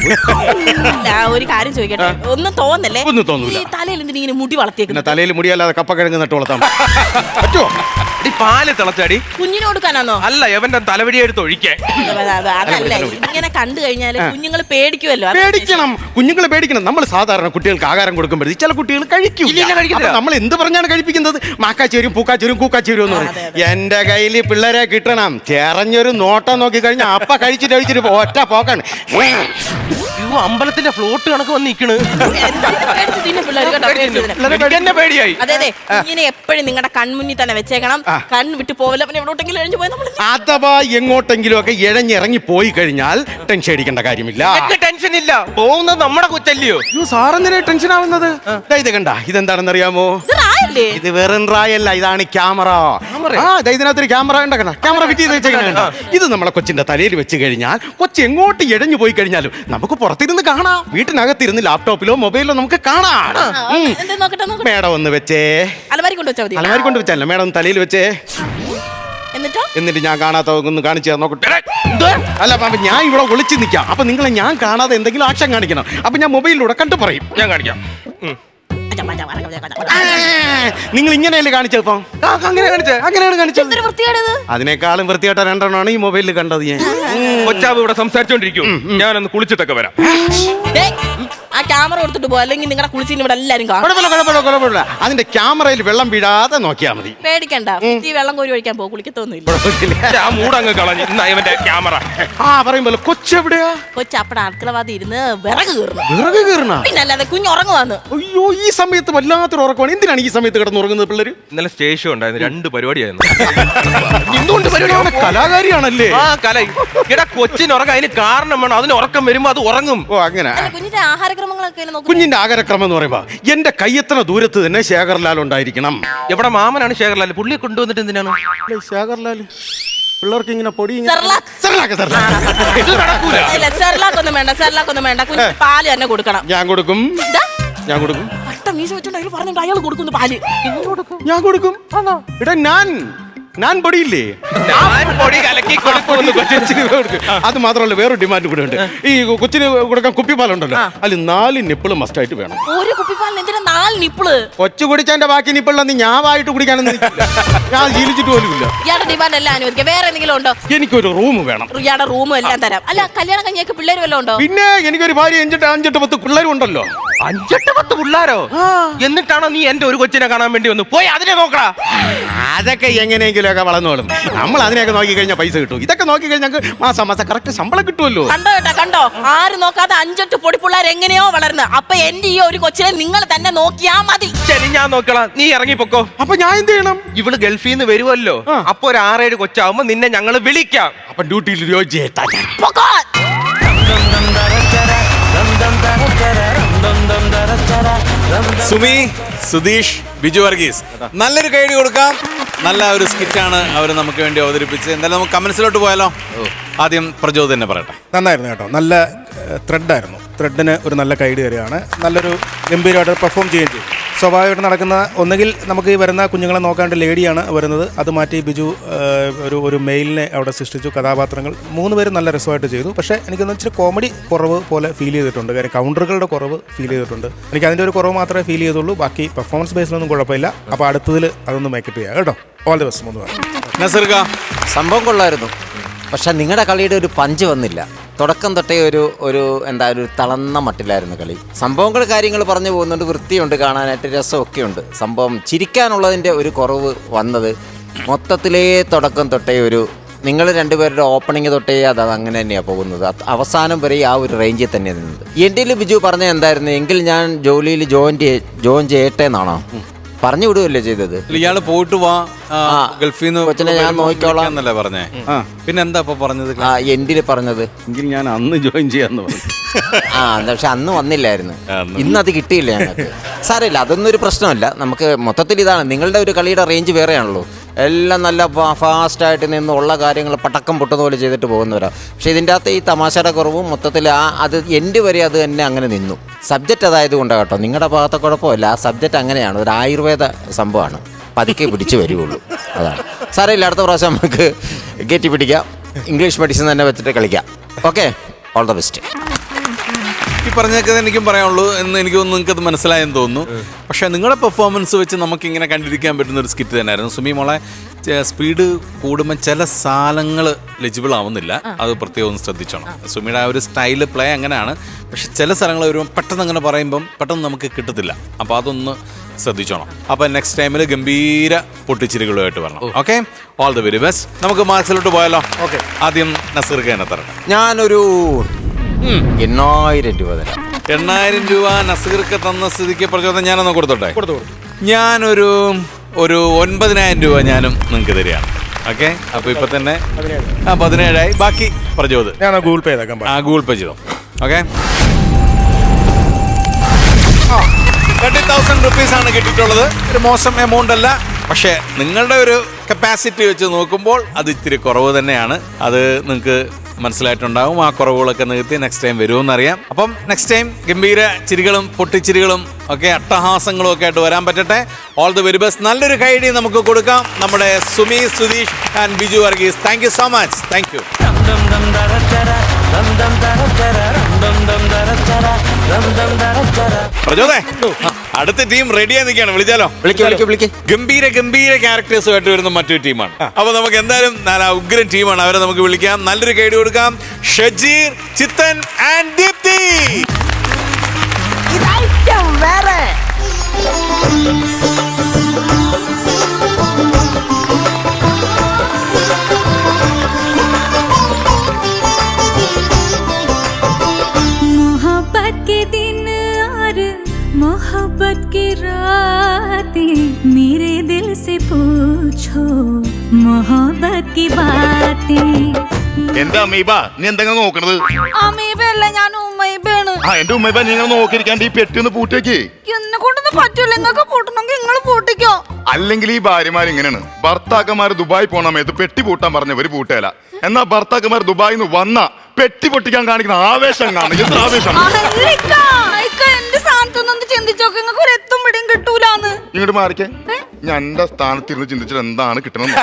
Speaker 5: ഒരു കാര്യം ചോദിക്കട്ടെ, ഒന്നും തോന്നല്ലേ?
Speaker 7: ഒന്നും തോന്നൂല.
Speaker 5: ഈ തലയിൽ എന്തിനാ ഇങ്ങനെ മുടി വളർത്തിയേക്കുന്നത്?
Speaker 7: തലയിൽ മുടിയല്ലാതെ കപ്പ കിഴങ്ങ് നട്ട് വളർത്താൻ പറ്റുമോ?
Speaker 6: പാല് തിളച്ചാടി.
Speaker 5: കുഞ്ഞിന് കൊടുക്കാനാണോ?
Speaker 6: അല്ല, എവന്റെ തലവടി എടുത്ത് ഒഴിക്കാൻ.
Speaker 5: അതല്ല, ഇങ്ങനെ കണ്ടു കഴിഞ്ഞാല് കുഞ്ഞുങ്ങൾ പേടിക്കുമല്ലോ.
Speaker 7: പേടിക്കണം, കുഞ്ഞുങ്ങളെ പേടിക്കണം. നമ്മൾ സാധാരണ കുട്ടികൾക്ക് ആഹാരം കൊടുക്കുമ്പോഴേ ചില കുട്ടികൾ കഴിക്കും. നമ്മൾ എന്ത് പറഞ്ഞാണ് കഴിപ്പിക്കുന്നത്? മാക്കാച്ചേരും പൂക്കാച്ചേരും കൂക്കാച്ചേരും എന്ന് പറയും. എന്റെ കയ്യിൽ പിള്ളേരെ കിട്ടണം. ചെറഞ്ഞൊരു നോട്ടം നോക്കി കഴിഞ്ഞാൽ അപ്പ കഴിച്ചിട്ട് ഒറ്റ പോക്കാണ്.
Speaker 6: അമ്പലത്തിന്റെ ഫ്ലോട്ട് കണക്ക് വന്ന് നിക്കണ്. പേടിയായി.
Speaker 5: അതെ, ഇങ്ങനെ എപ്പോഴും നിങ്ങളുടെ കൺമുന്നിൽ തന്നെ വെച്ചേക്കണം. കണ്ണ് വിട്ട് പോവില്ല. പിന്നെ എവിടോട്ടെങ്കിലും എഴഞ്ഞു പോയി നമ്മൾ
Speaker 7: അഥവാ എങ്ങോട്ടെങ്കിലും ഒക്കെ ഇഴഞ്ഞിറങ്ങി പോയി കഴിഞ്ഞാൽ ടെൻഷൻ അടിക്കേണ്ട കാര്യമില്ല.
Speaker 6: ടെൻഷൻ ഇല്ല, പോകുന്നത് നമ്മുടെ കൊച്ചല്ലയോ.
Speaker 7: സാറെന്തിനാ ടെൻഷൻ ആവുന്നത്? ഇത് കണ്ട, ഇതെന്താണെന്ന് അറിയാമോ? ഇത് വെറും റായല്ല, ഇതാണ് ക്യാമറ. ഇതിനകത്തൊരു ക്യാമറ ഉണ്ടാക്കണം. ക്യാമറ ഫിറ്റ് ചെയ്ത് വെച്ചേക്കണ. ഇത് നമ്മളെ കൊച്ചിന്റെ തലയിൽ വെച്ച് കഴിഞ്ഞാൽ കൊച്ചി എങ്ങോട്ട് ഇഴഞ്ഞു പോയി കഴിഞ്ഞാലും നമുക്ക് പുറത്തിരുന്ന് കാണാം. വീട്ടിനകത്തിരുന്ന് ലാപ്ടോപ്പിലോ മൊബൈലിലോ നമുക്ക് കാണാം. മേഡം ഒന്ന് വെച്ചേ.
Speaker 5: അലമാരി കൊണ്ട് വെച്ചാൽ മതി.
Speaker 7: അലമാരി കൊണ്ട് വെച്ചല്ല, മേഡം ഒന്ന് തലയിൽ വെച്ചേ. എന്നിട്ട് ഞാൻ കാണാത്ത ഒന്ന് കാണിച്ചു നോക്കട്ടെ. അല്ല, ഞാൻ ഇവിടെ ഒളിച്ചു നിൽക്കാം. അപ്പൊ നിങ്ങളെ ഞാൻ കാണാതെ എന്തെങ്കിലും ആക്ഷൻ കാണിക്കണം. അപ്പൊ ഞാൻ മൊബൈലിലൂടെ കണ്ടു പറയും.
Speaker 6: ഞാൻ കാണിക്കാം.
Speaker 7: നിങ്ങൾ ഇങ്ങനെയല്ലേ കാണിച്ചപ്പം? അങ്ങനെയാണ് കാണിച്ചത്. അതിനേക്കാളും വൃത്തിയായിട്ട 2 എണ്ണമാണ് ഈ മൊബൈലിൽ കണ്ടത്. ഞാൻ
Speaker 6: കൊച്ചാവ് ഇവിടെ സംസാരിച്ചോണ്ടിരിക്കും. ഞാനൊന്ന് കുളിച്ചിട്ടൊക്കെ വരാം.
Speaker 5: ആ ക്യാമറ കൊടുത്തിട്ട് പോ, അല്ലെങ്കിൽ നിങ്ങളുടെ കുളിച്ചിന് ഇവിടെ എല്ലാരും
Speaker 7: കുഴപ്പമില്ല. അതിന്റെ ക്യാമറയിൽ വെള്ളം വീഴാതെ നോക്കിയാൽ മതി.
Speaker 5: പേടിക്കണ്ട, ഈ വെള്ളം കോരി ഒഴിക്കാൻ പോകും. കുളിക്കത്തൊന്നുമില്ല.
Speaker 6: മൂടങ്ങ് കളഞ്ഞു ഇവന്റെ ക്യാമറ.
Speaker 7: പറയുമ്പോ കൊച്ചെവിടെയാ?
Speaker 5: കൊച്ചപ്പട അടുക്കളവാതി ഇരുന്ന് വിറക്
Speaker 7: കീറണ.
Speaker 5: പിന്നെ അല്ലാതെ കുഞ്ഞ് ഉറങ്ങുവാന്ന്.
Speaker 7: അയ്യോ, ഈ സമയത്ത് വല്ലാത്തൊരു ഉറക്കമാണ്. എന്തിനാണ് ഈ സമയത്ത് കിടന്നുറങ്ങുന്നത് പിള്ളേര്?
Speaker 6: ഇന്നലെ സ്റ്റേഷൻ ഉണ്ടായിരുന്നു, 2 പരിപാടിയായിരുന്നു.
Speaker 7: എന്തുകൊണ്ട് പരിപാടിയാണ്? കലാകാരിയാണല്ലേ?
Speaker 6: കല. ഇവിടെ കൊച്ചിനുറങ്ങാൻ അതിന് കാരണം വേണം. അതിന് ഉറക്കം വരുമ്പോ അത് ഉറങ്ങും.
Speaker 7: ഓ, അങ്ങനെ.
Speaker 5: കുഞ്ഞിന്റെ ആഹാരക്രമങ്ങളൊക്കെ
Speaker 7: കുഞ്ഞിന്റെ ആഹാരക്രമം എന്ന് പറയുമ്പോ എന്റെ കയ്യെത്തണ ദൂരത്ത് തന്നെ ശേഖർലാൽ ഉണ്ടായിരിക്കണം.
Speaker 6: എവിടെ മാമനാണ് ശേഖർലാൽ? പുള്ളിയെ കൊണ്ടുവന്നിട്ട് എന്തിനാണ്
Speaker 7: ശേഖർലാൽ? പിള്ളേർക്ക് ഇങ്ങനെ പൊടി
Speaker 5: സെർലാക്കൊന്നും വേണ്ട. കുഞ്ഞ് പാല് തന്നെ കൊടുക്കണം.
Speaker 7: ഞാൻ കൊടുക്കും.
Speaker 5: അയാൾ കൊടുക്കുന്നു പാല്.
Speaker 7: ഞാൻ കൊടുക്കും. ഇടാ, ഞാൻ പൊടിയില്ലേ? അത് മാത്രമല്ല, വേറൊരു ഡിമാൻഡ് കൂടെ ഉണ്ട്. ഈ കൊച്ചിന് കൊടുക്കാൻ കുപ്പിപ്പാലുണ്ടല്ലോ, അതിൽ 4 നിപ്പിള് മസ്റ്റായിട്ട് വേണം.
Speaker 5: ഒരു കുപ്പിപ്പാലിന് എന്തിനാ 4 നിപ്പിള്?
Speaker 7: കൊച്ചു കുടിച്ചതിന്റെ ബാക്കി നിപ്പിളൊന്നും ഞാൻ വായിട്ട് കുടിക്കാനൊന്നും ഞാൻ ശീലിച്ചിട്ട് പോലുമില്ല.
Speaker 5: ഇയാളുടെ ഡിമാൻഡ് എല്ലാം അനുവദിക്കാം. വേറെ എന്തെങ്കിലും ഉണ്ടോ?
Speaker 7: എനിക്കൊരു റൂം വേണം.
Speaker 5: ഇയാളുടെ റൂമും എല്ലാം തരാം. അല്ല, കല്യാണം കഴിഞ്ഞൊക്കെ പിള്ളേര് വല്ലതും ഉണ്ടോ?
Speaker 7: പിന്നെ എനിക്കൊരു ഭാര്യ 5-8 10 പിള്ളേരും ഉണ്ടല്ലോ.
Speaker 6: 5-10 പിള്ളേരോ? എന്നിട്ടാണോ നീ എന്റെ ഒരു കൊച്ചിനെ കാണാൻ വേണ്ടി വന്നു? പോയി അതിനെ നോക്കടാ.
Speaker 7: അതൊക്കെ എങ്ങനെയെങ്കിലും ഒക്കെ വളർന്നോളും. നമ്മൾ അതിനെയൊക്കെ നോക്കി കഴിഞ്ഞാൽ പൈസ കിട്ടും. ഇതൊക്കെ നോക്കി കഴിഞ്ഞാൽ മാസം കറക്റ്റ് ശമ്പളം കിട്ടുമല്ലോ.
Speaker 5: കണ്ടോ, ആരും നോക്കാതെ 5-8 പൊടിപ്പിള്ളേർ എങ്ങനെയോ വളർന്ന്. അപ്പൊ എന്റെ ഈ ഒരു കൊച്ചിനെ നിങ്ങൾ തന്നെ നോക്കിയാ മതി.
Speaker 6: ശരി, ഞാൻ നോക്കണം. നീ ഇറങ്ങിപ്പോക്കോ.
Speaker 7: അപ്പൊ ഞാൻ എന്ത് ചെയ്യണം?
Speaker 6: ഇവള് ഗൾഫിൽ നിന്ന് വരുമല്ലോ. അപ്പൊ ഒരു 6-7 കൊച്ചാവുമ്പോ നിന്നെ ഞങ്ങള് വിളിക്കാം.
Speaker 7: അപ്പൊ ഡ്യൂട്ടിയിൽ
Speaker 3: സുമി, സുധീഷ്, ബിജു വർഗീസ്, നല്ലൊരു കൈഡി കൊടുക്കാം. നല്ല ഒരു സ്കിറ്റാണ് അവർ നമുക്ക് വേണ്ടി അവതരിപ്പിച്ചത്. എന്തായാലും നമുക്ക് കമന്റ്സിലോട്ട് പോയാലോ? ആദ്യം പ്രചോദനം തന്നെ പറയട്ടെ.
Speaker 8: നന്നായിരുന്നു കേട്ടോ. നല്ല ത്രെഡായിരുന്നു. ത്രെഡിന് ഒരു നല്ല കൈഡി തരികയാണ്. നല്ലൊരു ഗംഭീരമായിട്ട് പെർഫോം ചെയ്യുകയും ചെയ്യും. സ്വാഭാവികമായിട്ട് നടക്കുന്ന ഒന്നുകിൽ നമുക്ക് ഈ വരുന്ന കുഞ്ഞുങ്ങളെ നോക്കാണ്ട് ലേഡിയാണ് വരുന്നത്. അത് മാറ്റി ബിജു ഒരു മെയിലിനെ അവിടെ സൃഷ്ടിച്ചു. കഥാപാത്രങ്ങൾ 3 പേരും നല്ല രസമായിട്ട് ചെയ്തു. പക്ഷേ എനിക്കൊന്ന് ഇച്ചിരി കോമഡി കുറവ് പോലെ ഫീൽ ചെയ്തിട്ടുണ്ട്. കാര്യം കൗണ്ടറുകളുടെ കുറവ് ഫീൽ ചെയ്തിട്ടുണ്ട്. എനിക്ക് അതിൻ്റെ ഒരു കുറവ് മാത്രമേ ഫീൽ ചെയ്തുള്ളൂ. ബാക്കി പെർഫോമൻസ് ബേസിലൊന്നും കുഴപ്പമില്ല. അപ്പോൾ അടുത്തതിൽ അതൊന്ന് മേക്കപ്പ് ചെയ്യാം കേട്ടോ. All the best. 3 പേർ.
Speaker 1: സംഭവം കൊള്ളായിരുന്നു. പക്ഷെ നിങ്ങളുടെ കളിയുടെ ഒരു പഞ്ച് വന്നില്ല. തുടക്കം തൊട്ടേ ഒരു തളർന്ന മട്ടിലായിരുന്നു കളി. സംഭവങ്ങൾ കാര്യങ്ങൾ പറഞ്ഞു പോകുന്നുണ്ട്, വൃത്തിയുണ്ട്, കാണാനായിട്ട് രസമൊക്കെ ഉണ്ട്. സംഭവം ചിരിക്കാനുള്ളതിൻ്റെ ഒരു കുറവ് വന്നത് മൊത്തത്തിലേ തുടക്കം തൊട്ടേ നിങ്ങൾ 2 പേരുടെ ഓപ്പണിങ് തൊട്ടേ അത് അങ്ങനെ തന്നെയാണ് പോകുന്നത്. അവസാനം വരെ ആ ഒരു റേഞ്ചിൽ തന്നെ നിന്നത്. എൻ്റെ ബിജു പറഞ്ഞ എന്തായിരുന്നു എങ്കിൽ ഞാൻ ജോലിയിൽ ജോയിൻ ചെയ്യട്ടെ എന്നാണോ? പറഞ്ഞു വിടുകയല്ലേ ചെയ്തത്.
Speaker 3: ഇയാള് പോയിട്ട് വാ ഗൾഫിൽ നിന്ന്
Speaker 1: കൊച്ചിനെ ഞാൻ നോക്കിക്കോളാം
Speaker 3: എന്നല്ലേ പറഞ്ഞേ. പിന്നെ എന്താ ഇപ്പൊ പറഞ്ഞത്?
Speaker 1: എന്തിന് പറഞ്ഞത്?
Speaker 7: എങ്കിൽ ഞാൻ അന്ന് ജോയിൻ ചെയ്യാന്ന് പറഞ്ഞു.
Speaker 1: പക്ഷെ അന്ന് വന്നില്ലായിരുന്നു. ഇന്നത് കിട്ടിയില്ല ഞങ്ങൾക്ക്. സാരമില്ല, അതൊന്നും ഒരു പ്രശ്നമല്ല. നമുക്ക് മൊത്തത്തിൽ ഇതാണ്, നിങ്ങളുടെ ഒരു കളിയുടെ റേഞ്ച് വേറെയാണല്ലോ. എല്ലാം നല്ല ഫാസ്റ്റായിട്ട് നിന്ന് ഉള്ള കാര്യങ്ങൾ പടക്കം പൊട്ടുന്ന പോലെ ചെയ്തിട്ട് പോകുന്നവരാണ്. പക്ഷെ ഇതിൻ്റെ അകത്ത് ഈ തമാശയുടെ കുറവും മൊത്തത്തിൽ അത് എൻ്റെ വരെ അത് തന്നെ അങ്ങനെ നിന്നു. സബ്ജക്റ്റ് അതായത് കൊണ്ടാണ് കേട്ടോ, നിങ്ങളുടെ ഭാഗത്തെ കുഴപ്പമില്ല. ആ സബ്ജക്റ്റ് അങ്ങനെയാണ്, ഒരു ആയുർവേദ സംഭവമാണ്, പതുക്കെ പിടിച്ച് വരികയുള്ളൂ. അതാണ്. സാരമില്ല, അടുത്ത പ്രാവശ്യം നമുക്ക് കയറ്റി പിടിക്കാം. ഇംഗ്ലീഷ് മെഡിസിൻ തന്നെ വെച്ചിട്ട് കളിക്കാം. Okay, all the best.
Speaker 3: ഈ പറഞ്ഞൊക്കെ എനിക്കും പറയാനുള്ളൂ എന്ന് എനിക്ക് തോന്നുന്നു, നിങ്ങൾക്കത് മനസ്സിലായെന്ന് തോന്നുന്നു. പക്ഷേ നിങ്ങളുടെ പെർഫോമൻസ് വെച്ച് നമുക്കിങ്ങനെ കണ്ടിരിക്കാൻ പറ്റുന്ന ഒരു സ്കിറ്റ് തന്നെയായിരുന്നു. സുമി മോളെ, സ്പീഡ് കൂടുമ്പോൾ ചില സാധനങ്ങൾ ലെജിബിൾ ആവുന്നില്ല, അത് പ്രത്യേകം ഒന്ന് ശ്രദ്ധിച്ചോണം. സുമിയുടെ ആ ഒരു സ്റ്റൈല് പ്ലേ അങ്ങനെയാണ്. പക്ഷെ ചില സ്ഥലങ്ങൾ വരുമ്പോൾ പെട്ടെന്ന് അങ്ങനെ പറയുമ്പം പെട്ടെന്ന് നമുക്ക് കിട്ടത്തില്ല. അപ്പോൾ അതൊന്ന് ശ്രദ്ധിച്ചോണം. അപ്പോൾ നെക്സ്റ്റ് ടൈമിൽ ഗംഭീര പൊട്ടിച്ചിരികളുമായിട്ട് വരണം. Okay, all the very best. നമുക്ക് മാർക്സിലോട്ട് പോയാലോ? ഓക്കെ, ആദ്യം നസീർക്ക് തന്നെ തരണം.
Speaker 1: ഞാനൊരു 8,000 രൂപ തരാം.
Speaker 3: 8,000 രൂപ നസീർക്ക് തന്ന സ്ഥിതിക്ക് പ്രചോദനം ഞാനൊന്ന് കൊടുത്തോട്ടെ. ഞാനൊരു 9,000 രൂപ ഞാനും നിങ്ങൾക്ക് തരികയാണ്. ഓക്കെ, അപ്പൊ ഇപ്പൊ തന്നെ 17 ബാക്കി പ്രചോദനം
Speaker 8: ഞാൻ ഗൂഗിൾ പേ ചെയ്തേക്കാം.
Speaker 3: ഗൂഗിൾ പേ ചെയ്തോ. ഓക്കെ, 30,000 റുപ്പീസ് ആണ് കിട്ടിയിട്ടുള്ളത്. ഒരു മോശം എമൗണ്ട് അല്ല, പക്ഷേ നിങ്ങളുടെ ഒരു കപ്പാസിറ്റി വെച്ച് നോക്കുമ്പോൾ അത് ഇത്തിരി കുറവ് തന്നെയാണ്. അത് നിങ്ങൾക്ക് മനസ്സിലായിട്ടുണ്ടാവും. ആ കുറവുകളൊക്കെ നികത്തി നെക്സ്റ്റ് ടൈം വരുമെന്നറിയാം. അപ്പം നെക്സ്റ്റ് ടൈം ഗംഭീര ചിരികളും പൊട്ടിച്ചിരികളും ഒക്കെ അട്ടഹാസങ്ങളും ഒക്കെ ആയിട്ട് വരാൻ പറ്റട്ടെ. All the very best. നല്ലൊരു കൈഡി നമുക്ക് കൊടുക്കാം നമ്മുടെ Sumi, Sudheesh and Biju Varghese. Thank you so much. Thank you. പ്രചോദേ, അടുത്ത ടീം റെഡിയായി നിൽക്കുകയാണ്. വിളിച്ചാലോ?
Speaker 1: വിളിക്ക്.
Speaker 3: ഗംഭീര ക്യാരക്ടേഴ്സുമായിട്ട് വരുന്ന മറ്റൊരു ടീമാണ്. അപ്പൊ നമുക്ക് എന്തായാലും നല്ല ഉഗ്രൻ ടീമാണ്. അവരെ നമുക്ക് വിളിക്കാം. നല്ലൊരു കൈഡി കൊടുക്കാം. ഷജീർ, ചിത്തൻ ആൻഡ് ദീപ്തി.
Speaker 9: मोहब्बत के दिन और मोहब्बत की रातें, मेरे दिल से पूछो मोहब्बत की बातें.
Speaker 10: എന്റെ അമ്മീബ, നീ എന്തെങ്കിലും നോക്കണത്?
Speaker 5: അമീബല്ല, ഞാൻ ഉമ്മയിബാണ്.
Speaker 10: എന്റെ ഉമ്മീബ, നീ ഇങ്ങനെ നോക്കിയിരിക്കാണ്ട് ഈ പെട്ടി ഒന്ന് പൂട്ടിയേക്ക്.
Speaker 5: എന്നെ കൊണ്ടൊന്നും പറ്റൂല. നിങ്ങൾക്ക് പൂട്ടണമെങ്കിൽ നിങ്ങൾ പൂട്ടിക്കോ.
Speaker 10: അല്ലെങ്കിൽ ഈ ഭാര്യമാർ ഇങ്ങനെയാണ്. ഭർത്താക്കന്മാർ ദുബായി പോണ സമയത്ത് പെട്ടി പൂട്ടാൻ പറഞ്ഞവര് പൂട്ടേല. എന്നാ ഭർത്താക്കന്മാർ ദുബായിൽ നിന്ന് വന്ന പെട്ടി പൊട്ടിക്കാൻ കാണിക്കുന്ന ആവേശം കാണും. എത്ര ആവേശം!
Speaker 5: എന്റെ സ്ഥാനത്തൊന്നും ചിന്തിച്ചോക്കെ, നിങ്ങൾക്ക് ഒരു എത്തും പിടിയും കിട്ടൂലെന്ന്.
Speaker 10: ഇങ്ങോട്ട് മാറിക്കേ. ഞാൻ എന്റെ സ്ഥാനത്തിരുന്ന് ചിന്തിച്ചിട്ട് എന്താണ് കിട്ടണമെന്ന്.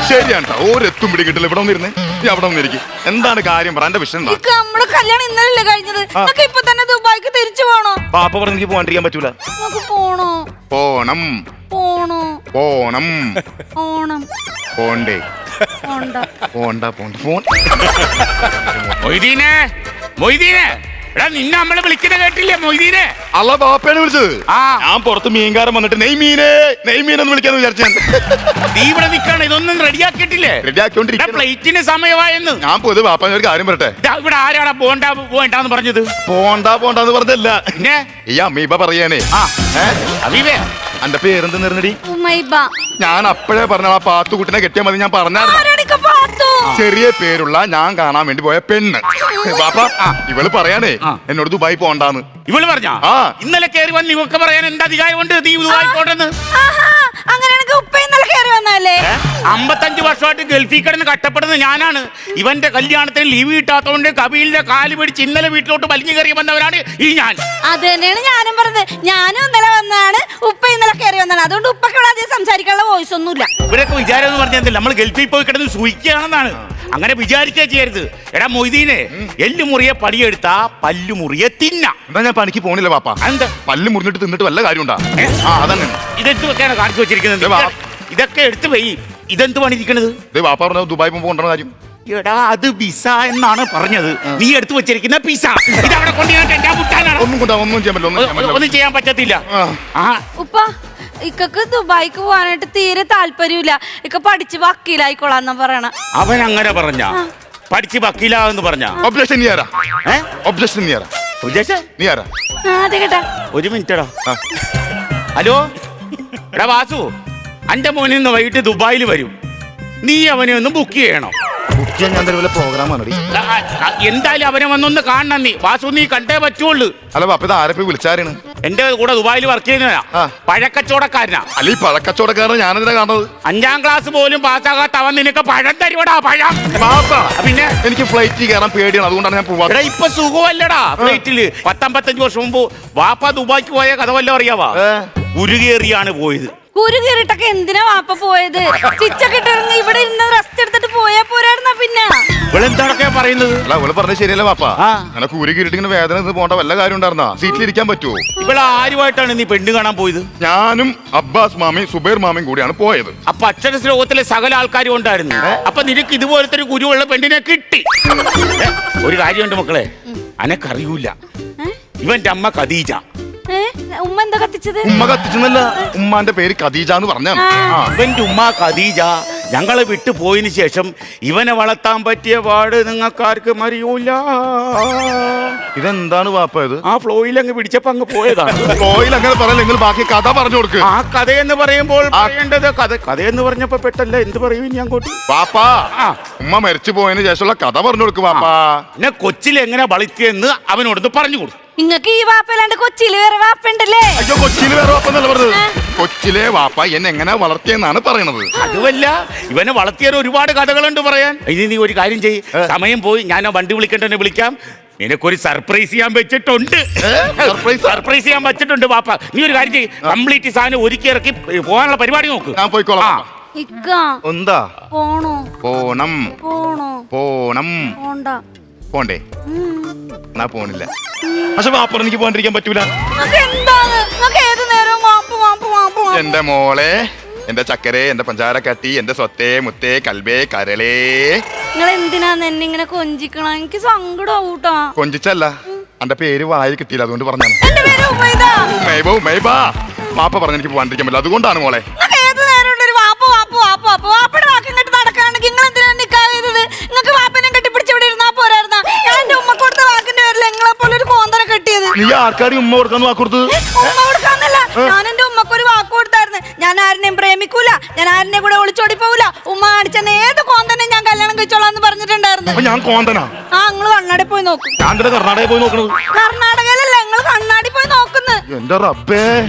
Speaker 10: ശരിയാണ്ടാ, ഒരെത്തും പിടി കിട്ടില്ല. ഇവിടെ വന്നിരുന്നേ, നീ അവിടെ വന്നിരിക്കും. എന്താണ് കാര്യം പറ, എന്റെ വിഷയം.
Speaker 5: നമ്മളെ കല്യാണം ഇന്നലല്ലേ കഴിഞ്ഞത്? ഇപ്പൊ തന്നെ ദുബായിക്ക് തിരിച്ചു പോണോ?
Speaker 10: പാപ്പ പറഞ്ഞ പോകാണ്ടിരിക്കാൻ പറ്റൂല.
Speaker 5: പോണോ?
Speaker 10: പോണം.
Speaker 5: പോണോ?
Speaker 10: പോണം.
Speaker 5: ഓണം.
Speaker 10: പോണ്ടേ? പോണ്ട.
Speaker 6: മൊയ്തീനെ, മൊയ്തീനെ, എടാ നിന്നെ നമ്മള് വിളിക്കുന്ന കേട്ടില്ലേ മൊയ്തീനെ?
Speaker 10: അല്ല, ബാപ്പയാണ് വിളിച്ചത്. ഞാൻ പുറത്ത് മീൻകാരൻ വന്നിട്ട് നെയ്മീനെന്ന് വിളിക്കാന്ന് വിചാരിച്ചു.
Speaker 6: നീ ഇവിടെ നിൽക്കണം, ഇതൊന്നും റെഡിയാക്കിയിട്ടില്ലേ?
Speaker 10: റെഡിയാക്കിക്കൊണ്ടിരിക്കും.
Speaker 6: പ്ലേറ്റിന് സമയമായെന്ന്.
Speaker 10: ഞാൻ പൊതുവെ ബാപ്പ ഒരു കാര്യം പറയട്ടെ.
Speaker 6: ഇവിടെ ആരാടാ പോണ്ടാന്ന് പറഞ്ഞത്?
Speaker 10: പോണ്ടാന്ന് പറഞ്ഞല്ല,
Speaker 6: പിന്നെ
Speaker 10: ഈ അമ്മീബ പറയാനേ.
Speaker 6: അബീബേ,
Speaker 10: എന്റെ പേരെന്ത് നിർന്നടി?
Speaker 5: ഉമ്മയിബ.
Speaker 10: ഞാൻ അപ്പോഴേ പറഞ്ഞ ആ പാത്തുകുട്ടിനെ കെട്ടിയാൽ മതി. ഞാൻ പറഞ്ഞായിരുന്നു, ചെറിയ പേരുള്ള ഞാൻ കാണാൻ വേണ്ടി പോയ പെണ്ണ്. ബാപ്പ, ഇവള് പറയാനേ എന്നോട് ദുബായി പോണ്ടാന്ന്.
Speaker 6: ഇവള് പറഞ്ഞ ഇന്നലെ കയറി വന്ന് ഇവക്ക് പറയാൻ എന്താ അധികാരമുണ്ട് നീ ദുബായി പോണ്ടെന്ന്?
Speaker 5: അങ്ങനെയാണെങ്കിൽ ഉപ്പ ഇന്നലെ കയറി വന്നല്ലേ?
Speaker 6: 55 വർഷമായിട്ട് ഗൾഫിൽ കിടന്ന് കഷ്ടപ്പെടുന്ന ഞാനാണ്. ഇവന്റെ കല്യാണത്തിന് ലീവ് കിട്ടാത്തതുകൊണ്ട് കബീലിന്റെ കാല് പിടിച്ച് ഇന്നലെ വീട്ടിലോട്ട് വലിഞ്ഞു കയറി വന്നവരാണ് ഈ ഞാൻ.
Speaker 5: അത് തന്നെയാണ് ഞാനും പറഞ്ഞത്. ഞാനും ഇന്നലെ വന്നതാണ്, ഉപ്പ ഇന്നലെ കയറി വന്നതാണ്. അതുകൊണ്ട് ഉപ്പക്ക് ഇവിടെ അധികം സംസാരിക്കാനുള്ള വോയിസ് ഒന്നുമില്ല.
Speaker 6: ഇവരൊക്കെ വിചാരം എന്ന് പറഞ്ഞാൽ നമ്മൾ ഗൾഫിൽ പോയി കിടന്ന് സൂഹിക്കുകയാണെന്നാണ്. അങ്ങനെ വിചാരിക്കുക ചെയ്യരുത്. എടാ മൊയ്തീനെ, എല്ലു മുറിയെ പടിയെടുത്താ പല്ലു മുറിയെ തിന്ന.
Speaker 10: എന്നാ ഞാൻ പണിക്ക് പോണില്ല ബാപ്പ.
Speaker 6: എന്താ
Speaker 10: പല്ല് മുറിഞ്ഞിട്ട് തിന്നിട്ട് വല്ല കാര്യമുണ്ടാ? അതന്നെ.
Speaker 6: ഇതെന്തൊക്കെയാണ് കാണിച്ചു വെച്ചിരിക്കുന്നത്? ഇതൊക്കെ എടുത്ത് പോയി. ഇതെന്ത് പണിയിരിക്കണത്?
Speaker 10: ബാപ്പ പറഞ്ഞ ദുബായി പോകുമ്പോ കൊണ്ടുവന്ന കാര്യം.
Speaker 6: എടാ, അത് പിസ എന്നാണ് പറഞ്ഞത്. നീ എടുത്തു വെച്ചിരിക്കുന്ന പിസ ഇതവിടെ കൊണ്ടുപോയി
Speaker 10: ഒന്നും
Speaker 6: ചെയ്യാൻ പറ്റത്തില്ല.
Speaker 5: ഉപ്പ, ഇക്കക്ക് ദുബായിക്ക് പോകാനായിട്ട് തീരെ താല്പര്യമില്ല. ഇക്ക പഠിച്ച് വക്കീലായിക്കോളാന്നാ പറയണ.
Speaker 6: അവൻ അങ്ങനെ പറഞ്ഞ പഠിച്ച് വക്കീലാന്ന് പറഞ്ഞ
Speaker 10: ഒബ്ജക്ഷൻ നീ ആരാ? ഒബ്ജക്ഷൻ നീ ആരാ?
Speaker 6: നീ ആരാ?
Speaker 5: അതെ കേട്ടാ.
Speaker 6: ഒരു മിനിറ്റടാ. ഹലോ,
Speaker 7: എടാ വാസു, അന്റെ മോനെ ഇന്ന് വൈകിട്ട് ദുബായിൽ വരും. നീ അവനെ ഒന്ന് ബുക്ക് ചെയ്യണം.
Speaker 10: ഞാൻ വല്ല പ്രോഗ്രാമാണ്.
Speaker 7: എന്തായാലും അവനെ വന്നൊന്ന് കാണണം നീ. വാസു നീ കണ്ടേ പറ്റുള്ളൂ.
Speaker 10: അല്ല പാപ്പ, ഇത് ആരെ പോയി വിളിച്ചാരാണ്?
Speaker 7: എന്റെ കൂടെ ദുബായിൽ വർക്ക് ചെയ്യുന്നതാ, പഴക്കച്ചവടക്കാരനാ.
Speaker 10: അല്ല ഈ പഴക്കച്ചവടക്കാരനെ ഞാനെന്തിനാ കാണുന്നത്?
Speaker 7: 5ാം ക്ലാസ് പോലും പാസ്സാകാത്ത അവൻ നിനക്ക് പഴം തരുവടാ, പഴം. പിന്നെ
Speaker 10: എനിക്ക് ഫ്ലൈറ്റിൽ കയറാൻ പേടിയാണ്, അതുകൊണ്ടാണ് ഞാൻ പോവാ.
Speaker 7: എടാ ഇപ്പൊ സുഖമല്ലടാ ഫ്ലൈറ്റില്. 10-15 വർഷം മുമ്പ് വാപ്പ ദുബായിക്ക് പോയ കഥ വല്ലതും അറിയാവാ? ഉരുകേറിയാണ് പോയത്.
Speaker 11: കുരുകീറിട്ടൊക്കെ എന്തിനാ വാപ്പ പോയത്? ചിച്ചൊക്കെ ഇട്ടിറങ്ങി ഇവിടെ ഇരുന്ന് റെസ്റ്റ് എടുത്തിട്ട് പോയാ പോരായിരുന്നാ പിന്നെ?
Speaker 7: ഇവളെന്താണൊക്കെ പറയുന്നത്?
Speaker 10: അല്ല അവള് പറഞ്ഞത് ശരിയല്ല പാപ്പ. അങ്ങനെ കൂരി കീറിട്ടിങ്ങനെ വേദന പോകേണ്ട വല്ല കാര്യം ഉണ്ടായിരുന്നാ? സീറ്റിലിരിക്കാൻ പറ്റുമോ?
Speaker 7: ഇവിടെ ആരുമായിട്ടാണ് നീ പെണ്ണ് കാണാൻ പോയത്?
Speaker 10: ഞാനും അബ്ബാസ് മാമയും സുബൈർ മാമയും കൂടിയാണ് പോയത്.
Speaker 7: അപ്പൊ അക്ഷര ലോകത്തിലെ സകല ആൾക്കാരും ഉണ്ടായിരുന്നു. അപ്പൊ നിനക്ക് ഇതുപോലത്തെ ഒരു കുരുവുള്ള പെണ്ണിനെ കിട്ടി. ഒരു കാര്യമുണ്ട് മക്കളെ, അനക്കറിയൂല, ഇവന്റെ അമ്മ ഖദീജ.
Speaker 11: ഉമ്മ എന്താ കത്തിച്ചത്?
Speaker 10: ഉമ്മ കത്തിച്ചെന്നല്ല, ഉമ്മാന്റെ പേര് ഖദീജ എന്ന് പറഞ്ഞാണ്.
Speaker 7: ഇവന്റെ ഉമ്മ ഖദീജ ഞങ്ങളെ വിട്ടു പോയതിനു ശേഷം ഇവനെ വളർത്താൻ പറ്റിയ പാട് നിങ്ങൾക്കാർക്കും അറിയൂല.
Speaker 10: ഇതെന്താണ് പാപ്പ ഇത്?
Speaker 7: ആ ഫ്ലോയിൽ അങ്ങ് പിടിച്ചപ്പോ അങ്ങ് പോയതാണ്.
Speaker 10: ഫ്ലോയിൽ അങ്ങനെ പറയല്ല, നിങ്ങൾ ബാക്കി കഥ പറഞ്ഞു കൊടുക്കുക.
Speaker 7: ആ കഥയെന്ന് പറയുമ്പോൾ പറയേണ്ടത് കഥയെന്ന് പറഞ്ഞപ്പോ പെട്ടല്ല, എന്ത് പറയും ഇനി അങ്ങോട്ട്?
Speaker 10: പാപ്പാ, ഉമ്മ മരിച്ചു പോയതിനു ശേഷമുള്ള കഥ പറഞ്ഞു കൊടുക്കുക പാപ്പാ.
Speaker 7: എന്നെ കൊച്ചിൽ എങ്ങനെ വളർത്തിയെന്ന് അവനോടൊന്ന് പറഞ്ഞു കൊടുക്കും.
Speaker 11: നിങ്ങക്ക് ഈ വാപ്പല്ലാണ്ട് കൊച്ചിയില് വേറെ വാപ്പുണ്ടല്ലേ?
Speaker 10: അയ്യോ, കൊച്ചിയില് വേറെ വാപ്പ എന്നല്ല പറഞ്ഞത്. കൊച്ചിലെ വാപ്പ എന്നെ എങ്ങനെ വളർത്തിയെന്നാണ് പറയണത്.
Speaker 7: അതുമല്ല, ഇവനെ വളർത്തിയ ഒരുപാട് കഥകളുണ്ട് പറയാൻ. ഇനി നീ ഒരു കാര്യം ചെയ്യ്, സമയം പോയി, ഞാൻ ആ വണ്ടി വിളിക്കേണ്ടവനെ വിളിക്കാം. നിനക്കൊരു സർപ്രൈസ് ചെയ്യാൻ വെച്ചിട്ടുണ്ട്. സർപ്രൈസ് ചെയ്യാൻ വെച്ചിട്ടുണ്ട് വാപ്പ. നീ ഒരു കാര്യം ചെയ്യ്, കംപ്ലീറ്റ് സാധനം ഒരുക്കി ഇറക്കി പോകാനുള്ള പരിപാടി നോക്ക്.
Speaker 10: ഞാൻ പോയിക്കോളാം. എന്താ
Speaker 11: പോണോ?
Speaker 10: പോണം
Speaker 11: പോണോ?
Speaker 10: പോണം.
Speaker 11: പോണ്ട.
Speaker 10: പോണ്ടേ? എന്നാ പോണില്ല. പക്ഷെ വാപ്പ എനിക്ക് പോകാണ്ടിരിക്കാൻ പറ്റൂല.
Speaker 11: ഏത് നേരവും വാപ്പ് വാപ്പ് വാപ്പ്.
Speaker 10: എന്റെ മോളെ, എന്റെ ചക്കരെ, എന്റെ പഞ്ചാര കട്ടി, എന്റെ സ്വത്തേ മുത്തേ കൽബേ കരളേ.
Speaker 11: നിങ്ങൾ എന്തിനാന്ന് എന്നെ ഇങ്ങനെ കൊഞ്ചിക്കണ? എനിക്ക് സങ്കടാവൂട്ടാ.
Speaker 10: കൊഞ്ചിച്ചല്ല, എന്റെ പേര് വായി കിട്ടിയില്ല, അതുകൊണ്ട് പറഞ്ഞാണ്.
Speaker 11: എന്റെ പേര് ഉമൈദ.
Speaker 10: വാപ്പ പറഞ്ഞ എനിക്ക് പോകാണ്ടിരിക്കാൻ പറ്റില്ല, അതുകൊണ്ടാണ് മോളെ.
Speaker 11: ഏത് നേരം ഒരു വാപ്പ് വാപ്പ് വാപ്പ് വാപ്പ്. വാപ്പയുടെ വാക്കും കെട്ടി നടക്കാണെങ്കിൽ നിങ്ങൾ എന്തിനാണ് നിക്കാതെ ചെയ്തത്? നിങ്ങൾക്ക് വാപ്പനെ കെട്ടിപ്പിടിച്ച് ഇവിടെ ഇരുന്നാ പോരായിരുന്നാ? ഞാൻ എന്റെ ഉമ്മ കൊടുത്ത വാക്കിന്റെ പേരിൽ നിങ്ങളെ പോലെ ഒരു കോന്തനെ കെട്ടിയത്.
Speaker 10: നീ ആർക്കാടി ഉമ്മ കൊടുക്കാന്ന് വാക്ക് കൊടുത്തത്?
Speaker 11: ഉമ്മ കൊടുക്കാന്നല്ല, ഞാൻ എന്റെ ഉമ്മക്ക് ഒരു വാക്ക് കൊടുത്തായിരുന്നു. ഞാൻ ആരെയും പ്രേമിക്കൂല, ഞാൻ ആരെയും കൂടെ ഒളിച്ചോടി പോവില്ല. ഉമ്മ കാണിച്ച ഏത് കോന്തനെ ഞാൻ കല്യാണം കഴിച്ചോളാന്ന് പറഞ്ഞിട്ടുണ്ടായിരുന്നു.
Speaker 10: ഞാൻ കോന്തനാ?
Speaker 11: ആ, നിങ്ങള് കണ്ണാടി പോയി നോക്കും.
Speaker 10: ഞാൻ കർണാടകയിൽ പോയി നോക്കണത്.
Speaker 11: കർണാടകയിലല്ല, നിങ്ങൾ കണ്ണാടി പോയി നോക്കുന്നു.
Speaker 10: എന്റെ റബ്ബേ,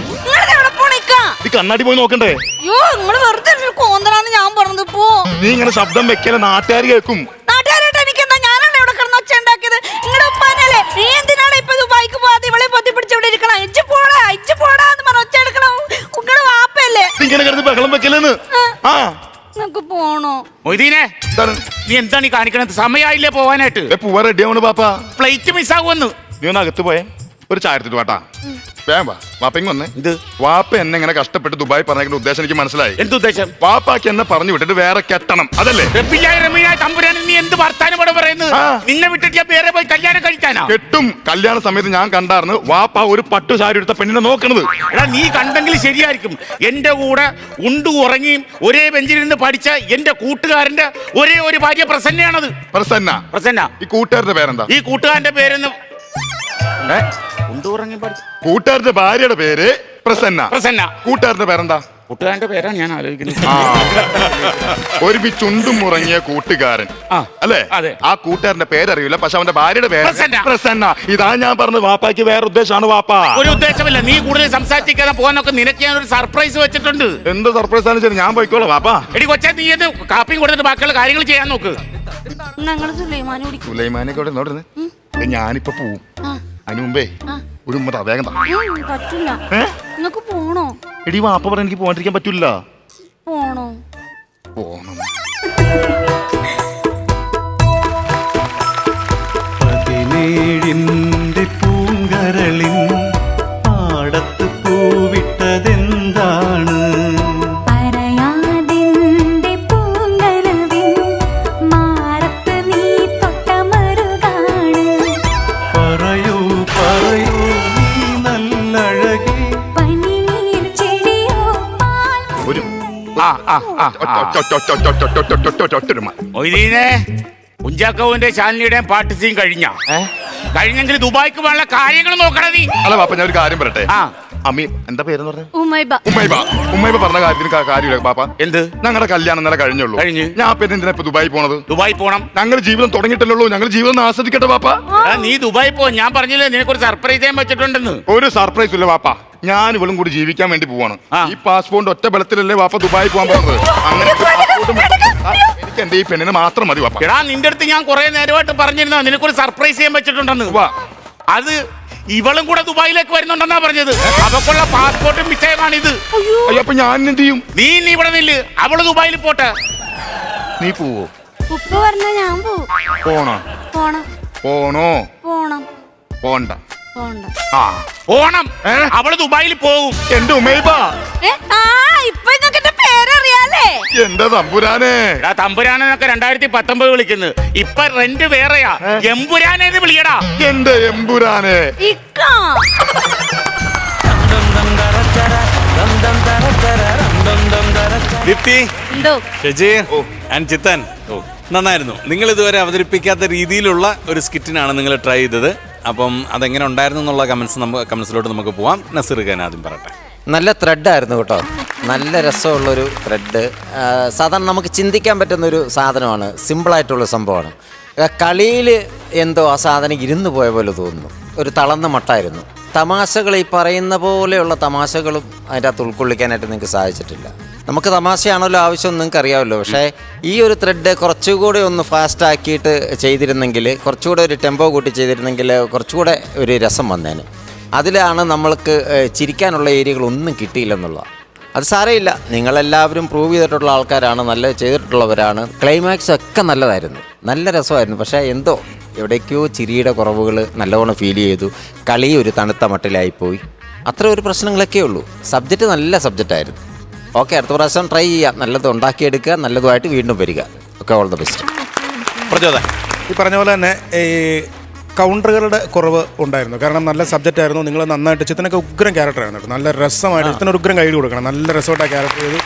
Speaker 11: നിങ്ങൾ എവിടെ പോണിക്കാ?
Speaker 10: ഈ കണ്ണാടി പോയി നോക്കണ്ടേ?
Speaker 11: അയ്യോ, നിങ്ങള് വെറുതെ ഒരു കോന്തനാന്ന് ഞാൻ പറഞ്ഞത്. പോ.
Speaker 10: നീ ഇങ്ങനെ ശബ്ദം വെക്കല, നാട്ടുകാർ കേൾക്കും.
Speaker 11: നാട്ടുകാരായിട്ട് എനിക്ക് എന്താ? ഞാനാണ് ഇവിടെ കിടന്ന് ഒച്ച ഉണ്ടാക്കിയത്. നിങ്ങളുടെ ഉപ്പാനല്ലേ? നീ എന്തിനാണ് ഇപ്പൊ ദുബായിക്ക് പോകാതെ ഇവളെ പൊത്തി പിടിച്ച് ഇവിടെ ഇരിക്കണം? ഇജ്ജ് പോടാ, ഇജ്ജ് പോടാ എന്ന് പറഞ്ഞ ഒച്ച എടുക്കണം. നിങ്ങളുടെ വാപ്പല്ലേ
Speaker 10: ഇങ്ങനെ കിടന്ന് ബഹളം വെക്കലെന്ന്? ആ,
Speaker 11: നിങ്ങക്ക് പോണോ?
Speaker 7: മൊയ്തീനെ, നീ എന്താണ് ഈ കാണിക്കണത്? സമയമായില്ലേ പോവാനായിട്ട്?
Speaker 10: പൂവ റെഡി ആവണ് പാപ്പ.
Speaker 7: ഫ്ലൈറ്റ് മിസ്സാകുമെന്ന്.
Speaker 10: നീ ഒന്ന് അകത്ത് പോയേ, ഒരു ചായ എടുത്തിട്ട് വാട്ടാ. വേഗം വാ. വാപ്പ ഇങ്ങ് വന്നേ.
Speaker 7: ഇത്
Speaker 10: വാപ്പ എന്നെ ഇങ്ങനെ കഷ്ടപ്പെട്ട് ദുബായ് പറഞ്ഞ ഉദ്ദേശം എനിക്ക് മനസ്സിലായി.
Speaker 7: എന്തുദ്ദേശം?
Speaker 10: വാപ്പാക്ക് എന്നെ പറഞ്ഞു വിട്ടിട്ട് വേറെ കെട്ടണം, അതല്ലേ?
Speaker 7: നീ എന്ത് വർത്താനം ഇവിടെ പറയുന്നത്? നിന്നെ വിട്ടിട്ട് ഞാൻ വേറെ പോയി കല്യാണം കഴിക്കാനാ?
Speaker 10: കെട്ടും. കല്യാണ സമയത്ത് ഞാൻ കണ്ടായിരുന്നു വാപ്പ ഒരു പട്ടു സാരി എടുത്ത പെണ്ണിനെ നോക്കണത്.
Speaker 7: എടാ, നീ കണ്ടെങ്കിൽ ശരിയായിരിക്കും. എന്റെ കൂടെ ഉണ്ടു ഉറങ്ങിയും ഒരേ ബെഞ്ചിൽ പഠിച്ച എന്റെ കൂട്ടുകാരന്റെ ഒരേ ഒരു ഭാര്യ പ്രസന്നയാണത്. പ്രസന്ന.
Speaker 10: ഈ കൂട്ടുകാരുടെ പേരെന്താ?
Speaker 7: ഈ കൂട്ടുകാരന്റെ പേരെന്ന്
Speaker 10: കൂട്ടുകാരന്റെ ഭാര്യയുടെ പേര് പ്രസന്ന. കൂട്ടുകാരന്റെ പേരെന്താ?
Speaker 7: കൂട്ടുകാരന്റെ പേരാണ് ഞാൻ ആലോചിക്കുന്നത്.
Speaker 10: ഒരുമിച്ചുണ്ടും മുറങ്ങിയ കൂട്ടുകാരൻ അല്ലേ? ആ കൂട്ടുകാരന്റെ പേരറിയില്ല, പക്ഷെ അവന്റെ ഭാര്യയുടെ പേര് പ്രസന്ന. ഇതാ ഞാൻ പറഞ്ഞത്, വാപ്പാക്ക് വേറെ ഉദ്ദേശമാണ്. വാപ്പ
Speaker 7: ഒരു ഉദ്ദേശമില്ല. നീ കൂടുതൽ സംസാരിക്കാതെ പോകാനൊക്കെ നിനക്ക് ഞാൻ ഒരു സർപ്രൈസ് വെച്ചിട്ടുണ്ട്.
Speaker 10: എന്ത് സർപ്രൈസ് ആണ്? ശരി, ഞാൻ പോയിക്കോളാം. വാപ്പാ,
Speaker 7: എടി കൊച്ചാ, നീ ഇത് കാപ്പിയും കൊടുത്തിട്ട് ബാക്കിയുള്ള കാര്യങ്ങൾ ചെയ്യാൻ നോക്ക്.
Speaker 10: സുലൈമാനെ കൂടെ നോടുന്നു. ഞാനിപ്പോ പോവും. അതിന് മുമ്പേ ഒരു ഉമ്മ വേഗം
Speaker 11: പറ്റില്ല. നിങ്ങക്ക് പോണോ?
Speaker 10: എടി വാപ്പ പറഞ്ഞ എനിക്ക് പോകാണ്ടിരിക്കാൻ പറ്റില്ല.
Speaker 11: പോണോ?
Speaker 10: പോണം.
Speaker 4: പതിനേഴിന്റെ പൂങ്കരളിൻ പാടത്ത് പൂവിട്ടതെന്താണ്?
Speaker 7: കുഞ്ചാക്കോവിന്റെ ചാനലിയുടെയും പാട്ട് സീൻ കഴിഞ്ഞെങ്കിൽ ദുബായിക്ക് വേണ്ട കാര്യങ്ങൾ നോക്കണം നീ.
Speaker 10: അല്ല പാപ്പ, ഞാൻ ഒരു കാര്യം പറയട്ടെ. അമ്മി എന്താ പേരെന്ന് പറഞ്ഞത്?
Speaker 11: ഉമ്മൈബ.
Speaker 10: ഉമ്മൈബ പറഞ്ഞ കാര്യമില്ല പാപ്പ. എന്ത്? ഞങ്ങളുടെ കല്യാണം ഇന്നലെ കഴിഞ്ഞുള്ളൂ. ഞാൻ പിന്നെ എന്തിനാ ഇപ്പൊ ദുബായി പോണത്?
Speaker 7: ദുബായി പോണം.
Speaker 10: ഞങ്ങൾ ജീവിതം തുടങ്ങിയിട്ടല്ലോ. ഞങ്ങൾ ജീവിതം ആസ്വദിക്കട്ടെ പാപ്പ.
Speaker 7: നീ ദുബായി പോ. ഞാൻ പറഞ്ഞില്ലേ നിനക്കൊരു സർപ്രൈസ് ചെയ്യാൻ വെച്ചിട്ടുണ്ടെന്ന്.
Speaker 10: ഒരു സർപ്രൈസ് ഇല്ല പാപ്പ. ഞാൻ ഇവളും കൂടി ജീവിക്കാൻ വേണ്ടി പോവാണ്. ഈ പാസ്പോർട്ട് ഒറ്റ ബലത്തിലല്ലേ വാപ്പ ദുബായി പോകാൻ പോകുന്നത്. അങ്ങനെ എനിക്ക് എന്റെ ഈ പെണ്ണിന് മാത്രം മതി വാപ്പ.
Speaker 7: എടാ നിന്റെ അടുത്ത് ഞാൻ കുറെ നേരമായിട്ട് പറഞ്ഞിരുന്നോ നിനക്കൊരു സർപ്രൈസ് ചെയ്യാൻ വെച്ചിട്ടുണ്ടെന്ന്. അത് ഇവളും കൂടെ ദുബായിലേക്ക് വരുന്നുണ്ടെന്നാ പറഞ്ഞത്. അവക്കുള്ള പാസ്പോർട്ടും വിഷയമാണിത്.
Speaker 10: അപ്പൊ ഞാൻ എന്ത് ചെയ്യും?
Speaker 7: നീ ഇവിടെ നില്ല്. അവള് ദുബായിൽ പോട്ടെ.
Speaker 10: നീ പോവോ?
Speaker 11: ഉപ്പ പറഞ്ഞ ഞാൻ പോവും.
Speaker 10: പോണോ?
Speaker 11: പോണം.
Speaker 10: പോണോ?
Speaker 11: പോണം.
Speaker 10: പോണ്ട.
Speaker 11: പോണ്ട.
Speaker 7: പോണം. അവള് ദുബായിൽ പോവും.
Speaker 10: എന്റെ ഉമ്മേബാ.
Speaker 11: ഇപ്പൊ നിങ്ങൾക്ക് എന്റെ പേരറിയാലേ.
Speaker 10: എന്റെ തമ്പുരാനെ.
Speaker 7: തമ്പുരാനെന്നൊക്കെ 2019 വിളിക്കുന്നത്. ഇപ്പൊ റെന്റ് വേറെയാ. എമ്പുരാനെ വിളിയടാ.
Speaker 10: എന്റെ എമ്പുരാനെ.
Speaker 3: ദീപ്തി,
Speaker 11: എന്തോ
Speaker 3: ഷജീർ ആൻഡ് ചിത്തൻ, നന്നായിരുന്നു. നിങ്ങൾ ഇതുവരെ അവതരിപ്പിക്കാത്ത രീതിയിലുള്ള ഒരു സ്കിറ്റിനാണ് നിങ്ങൾ ട്രൈ ചെയ്തത്. അപ്പം അതെങ്ങനെ ഉണ്ടായിരുന്നു എന്നുള്ള കമൻസിലോട്ട് നമുക്ക് പോവാം. നസീർ ഖാൻ ആദ്യം പറയട്ടെ.
Speaker 1: നല്ല ത്രെഡായിരുന്നു കേട്ടോ. നല്ല രസമുള്ളൊരു ത്രെഡ്. സാധാരണ നമുക്ക് ചിന്തിക്കാൻ പറ്റുന്നൊരു സാധനമാണ്. സിമ്പിളായിട്ടുള്ള സംഭവമാണ്. കളിയിൽ എന്തോ ആ സാധനം ഇരുന്ന് പോയ പോലെ തോന്നുന്നു. ഒരു തളർന്ന മട്ടായിരുന്നു. തമാശകൾ ഈ പറയുന്ന പോലെയുള്ള തമാശകളും അതിൻ്റെ അകത്ത് ഉൾക്കൊള്ളിക്കാനായിട്ട് നിങ്ങൾക്ക് സാധിച്ചിട്ടില്ല. നമുക്ക് തമാശയാണല്ലോ ആവശ്യം, നിങ്ങൾക്ക് അറിയാമല്ലോ. പക്ഷേ ഈ ഒരു ത്രെഡ് കുറച്ചുകൂടെ ഒന്ന് ഫാസ്റ്റ് ആക്കിയിട്ട് ചെയ്തിരുന്നെങ്കിൽ, കുറച്ചുകൂടെ ഒരു ടെമ്പോ കൂട്ടി ചെയ്തിരുന്നെങ്കിൽ കുറച്ചുകൂടെ ഒരു രസം വന്നേന്. അതിലാണ് നമ്മൾക്ക് ചിരിക്കാനുള്ള ഏരിയകളൊന്നും കിട്ടിയില്ലെന്നുള്ളത്. അത് സാരമില്ല, നിങ്ങളെല്ലാവരും പ്രൂവ് ചെയ്തിട്ടുള്ള ആൾക്കാരാണ്, നല്ല ചെയ്തിട്ടുള്ളവരാണ്. ക്ലൈമാക്സ് ഒക്കെ നല്ലതായിരുന്നു, നല്ല രസമായിരുന്നു. പക്ഷേ എന്തോ എവിടേക്കോ ചിരിയുടെ കുറവുകൾ നല്ലവണ്ണം ഫീൽ ചെയ്തു. കളി ഒരു തണുത്ത മട്ടിലായിപ്പോയി. അത്ര ഒരു പ്രശ്നങ്ങളൊക്കെ ഉള്ളൂ. സബ്ജക്റ്റ് നല്ല സബ്ജക്റ്റായിരുന്നു. ഓക്കെ, അടുത്ത പ്രാവശ്യം ട്രൈ ചെയ്യുക. നല്ലത് ഉണ്ടാക്കിയെടുക്കുക, നല്ലതുമായിട്ട് വീണ്ടും വരിക. Okay, all the best.
Speaker 3: പ്രചോദനം.
Speaker 8: ഈ പറഞ്ഞ പോലെ തന്നെ ഈ കൗണ്ടറുകളുടെ കുറവ് ഉണ്ടായിരുന്നു. കാരണം നല്ല സബ്ജക്റ്റ് ആയിരുന്നു. നിങ്ങൾ നന്നായിട്ട് ചിത്തനൊക്കെ ഉഗ്രം ക്യാരക്ടറായിരുന്നു കേട്ടോ. നല്ല രസമായിട്ട് ചിത്തനൊരു ഉഗ്രം കൈ കൊടുക്കണം. നല്ല രസമായിട്ട് ആ ക്യാരക്ടർ ചെയ്തു.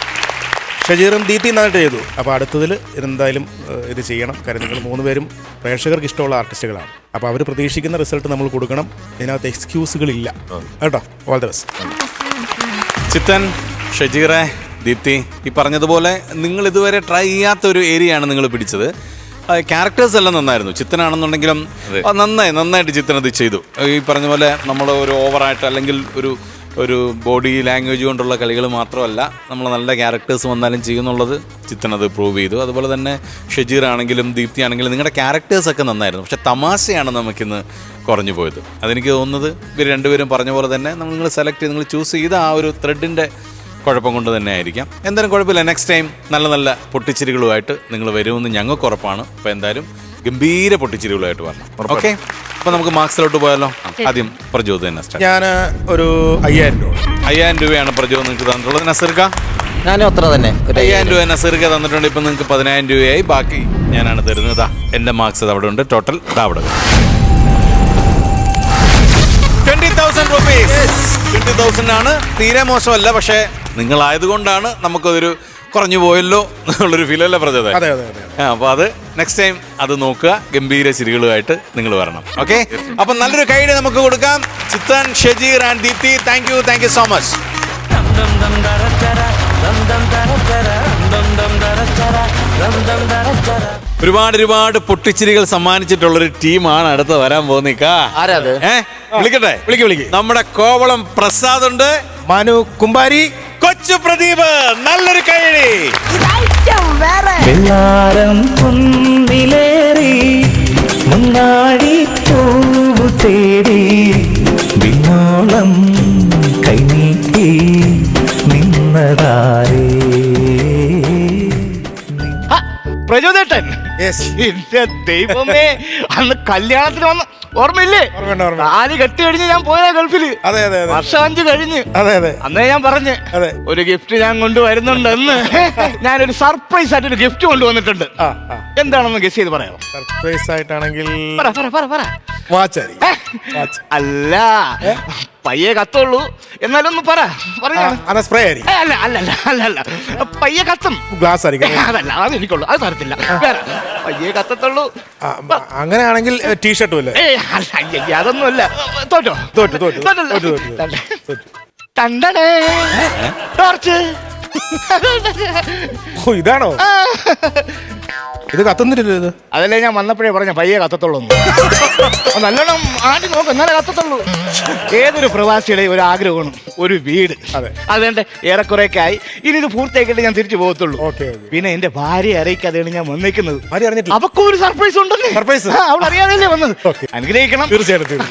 Speaker 8: ഷജീറും ദീപ്തി നന്നായിട്ട് ചെയ്തു. അപ്പോൾ അടുത്തതിൽ ഇതെന്തായാലും ഇത് ചെയ്യണം. കാര്യം നിങ്ങൾ 3 പേരും പ്രേക്ഷകർക്ക് ഇഷ്ടമുള്ള ആർട്ടിസ്റ്റുകളാണ്. അപ്പോൾ അവർ പ്രതീക്ഷിക്കുന്ന റിസൾട്ട് നമ്മൾ കൊടുക്കണം. ഇതിനകത്ത് എക്സ്ക്യൂസുകളില്ല കേട്ടോ. All the best.
Speaker 3: ചിത്തൻ, ഷജീറെ, ദീപ്തി, ഈ പറഞ്ഞതുപോലെ നിങ്ങൾ ഇതുവരെ ട്രൈ ചെയ്യാത്തൊരു ഏരിയയാണ് നിങ്ങൾ പിടിച്ചത്. ക്യാരക്ടേഴ്സ് എല്ലാം നന്നായിരുന്നു. ചിത്തനാണെന്നുണ്ടെങ്കിലും നന്നായിട്ട് ചിത്തൻ അത് ചെയ്തു. ഈ പറഞ്ഞ പോലെ നമ്മൾ ഒരു ഓവറായിട്ട് അല്ലെങ്കിൽ ഒരു ബോഡി ലാംഗ്വേജ് കൊണ്ടുള്ള കളികൾ മാത്രമല്ല, നമ്മൾ നല്ല ക്യാരക്ടേഴ്സ് വന്നാലും ചെയ്യുന്നുള്ളത് ചിത്തൻ അത് പ്രൂവ് ചെയ്തു. അതുപോലെ തന്നെ ഷജീർ ആണെങ്കിലും ദീപ്തി ആണെങ്കിലും നിങ്ങളുടെ ക്യാരക്ടേഴ്സൊക്കെ നന്നായിരുന്നു. പക്ഷേ തമാശയാണ് നമുക്കിന്ന് കുറഞ്ഞു പോയത്. അതെനിക്ക് തോന്നുന്നത് ഇവർ രണ്ടുപേരും പറഞ്ഞ പോലെ തന്നെ നിങ്ങൾ സെലക്ട് ചെയ്ത് നിങ്ങൾ ചൂസ് ചെയ്ത ആ ഒരു ത്രെഡിൻ്റെ കുഴപ്പം കൊണ്ട് തന്നെ ആയിരിക്കാം. എന്തായാലും കുഴപ്പമില്ല. നെക്സ്റ്റ് ടൈം നല്ല പൊട്ടിച്ചിരികളുമായിട്ട് നിങ്ങൾ വരുമെന്ന് ഞങ്ങൾക്ക് ഉറപ്പാണ്. അപ്പോൾ എന്തായാലും ഗംഭീര പൊട്ടിച്ചിരികളുമായിട്ട് വരണം. ഓക്കെ, അപ്പോൾ നമുക്ക് മാർക്സിലോട്ട് പോയാലോ. ആദ്യം പ്രജോദ് തന്നെ സ്റ്റാർട്ട്.
Speaker 8: ഞാൻ ഒരു 5000 രൂപ.
Speaker 3: 5000 രൂപയാണ് പ്രജോദ് നിങ്ങൾക്ക് തന്നിട്ടുള്ളത്. നസീർക്ക?
Speaker 1: ഞാനും അത്ര തന്നെ,
Speaker 3: 5000 രൂപ നസീർക്ക തന്നിട്ടുണ്ട്. ഇപ്പം നിങ്ങൾക്ക് 10000 രൂപയായി. ബാക്കി ഞാനാണ് തരുന്നത്. എൻ്റെ മാർക്സ് അവിടെ ഉണ്ട്. ടോട്ടൽ അവിടെ 20,000 rupees. 20,000 ആണ്. തീരെ മോശമല്ല, പക്ഷേ നിങ്ങളായതുകൊണ്ടാണ് നമുക്കതൊരു കുറഞ്ഞു പോയല്ലോ എന്നുള്ളൊരു ഫീൽ അല്ലേ പ്രജോദ്? അപ്പോൾ അത് നെക്സ്റ്റ് ടൈം അത് നോക്കുക. ഗംഭീര ചിരികളുമായിട്ട് നിങ്ങൾ വരണം. ഓക്കെ, അപ്പം നല്ലൊരു കൈഡ് നമുക്ക് കൊടുക്കാം. Chithan, Shajeer and Deepthi, thank you so much. ഒരുപാട് പൊട്ടിച്ചിരികൾ സമ്മാനിച്ചിട്ടുള്ളൊരു ടീമാണ് അടുത്ത് വരാൻ പോകുന്നേക്കാ.
Speaker 1: ആരാത്?
Speaker 3: വിളിക്കട്ടെ? വിളിക്ക്. നമ്മുടെ കോവളം പ്രസാദ് ഉണ്ട്,
Speaker 8: മനു കുമ്പാരി,
Speaker 3: കൊച്ചു പ്രദീപ്. നല്ലൊരു കൈയടി.
Speaker 4: വെള്ളാരം കുന്നിലേറി മുന്നാടി പൂവു തേടി വിണ്ണോളം കൈനീട്ടി നിന്നതാരേ.
Speaker 7: പ്രചോദേട്ടൻ, എന്റെ ദൈവമേ, അന്ന് കല്യാണത്തിന് വന്ന് ഓർമ്മയില്ലേ? താലി കെട്ടി കഴിഞ്ഞ് ഞാൻ പോയ ഗൾഫില്. വർഷം 5 കഴിഞ്ഞ്. അന്നേ ഞാൻ പറഞ്ഞ് ഒരു ഗിഫ്റ്റ് ഞാൻ കൊണ്ടുവരുന്നുണ്ടെന്ന്. ഞാനൊരു സർപ്രൈസ് ആയിട്ട് ഒരു ഗിഫ്റ്റ് കൊണ്ടുവന്നിട്ടുണ്ട്. എന്താണെന്ന് ഗസ് ചെയ്ത് പറയാമോ?
Speaker 8: സർപ്രൈസ് ആയിട്ടാണെങ്കിൽ
Speaker 7: അല്ല, പയ്യെ കത്തുള്ളൂ. എന്നാലൊന്ന്
Speaker 8: സ്പ്രേ
Speaker 7: അല്ല, പയ്യെ കത്തും.
Speaker 8: ഗ്ലാസ് ആയിരിക്കും.
Speaker 7: അതല്ല, അത് എനിക്കുള്ളൂ, അത് തരത്തില്ല. പയ്യെ കത്തത്തുള്ളൂ.
Speaker 8: അങ്ങനെയാണെങ്കിൽ ടീഷർട്ടും അല്ലേ?
Speaker 7: അതൊന്നുമല്ല. തോറ്റോ? തണ്ടടേ ടോർച്ച്.
Speaker 8: ഓ ഇതാണോ? ഇത് കത്തുന്നില്ലല്ലോ ഇത്.
Speaker 7: അതല്ലേ ഞാൻ വന്നപ്പോഴേ പറഞ്ഞ പയ്യെ കത്തത്തുള്ളൂ. നല്ലോണം ആദ്യം നോക്ക്, എന്നാലേ കത്തത്തുള്ളൂ. ഏതൊരു പ്രവാസിയുടെയും ഒരു ആഗ്രഹമാണ് ഒരു വീട്. അതുകൊണ്ട് ഏറെക്കുറെയൊക്കെ ആയി. ഇനി ഇത് പൂർത്തിയാക്കിയിട്ട് ഞാൻ തിരിച്ചു പോകത്തുള്ളൂ. പിന്നെ എന്റെ ഭാര്യയെ അറിയിക്കാതെയാണ് ഞാൻ വന്നേക്കുന്നത്. അവക്കും ഒരു സർപ്രൈസ് ഉണ്ടല്ലോ. സർപ്രൈസ് അവൾ അറിയാതെ വന്നത്. അനുഗ്രഹിക്കണം.
Speaker 8: തീർച്ചയായിട്ടും.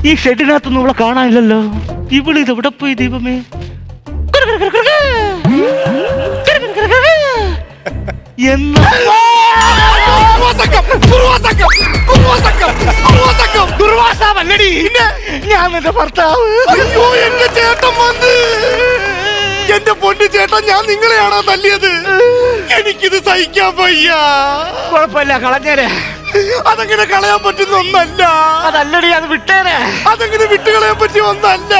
Speaker 7: ഈ ഷെഡിനകത്തൊന്നും ഇവിടെ കാണാനില്ലല്ലോ. ഇവിടെ ഇത് എവിടെ പോയി ദൈവമേ? ഞാൻ എന്റെ ഭർത്താവ്.
Speaker 10: അയ്യോ എന്റെ ചേട്ടൻ വന്ന്. എന്റെ പൊന്നു ചേട്ടൻ, ഞാൻ നിങ്ങളെയാണോ തല്ലിയത്? എനിക്കിത് സഹിക്കാൻ വയ്യ.
Speaker 7: കുഴപ്പമില്ല, കളഞ്ഞേരെ.
Speaker 10: അതങ്ങനെ കളയാൻ പറ്റുന്ന ഒന്നല്ല.
Speaker 7: അതല്ലടി, അത് വിട്ടേരെ.
Speaker 10: അതങ്ങനെ വിട്ടുകളയാൻ പറ്റിയ ഒന്നല്ല.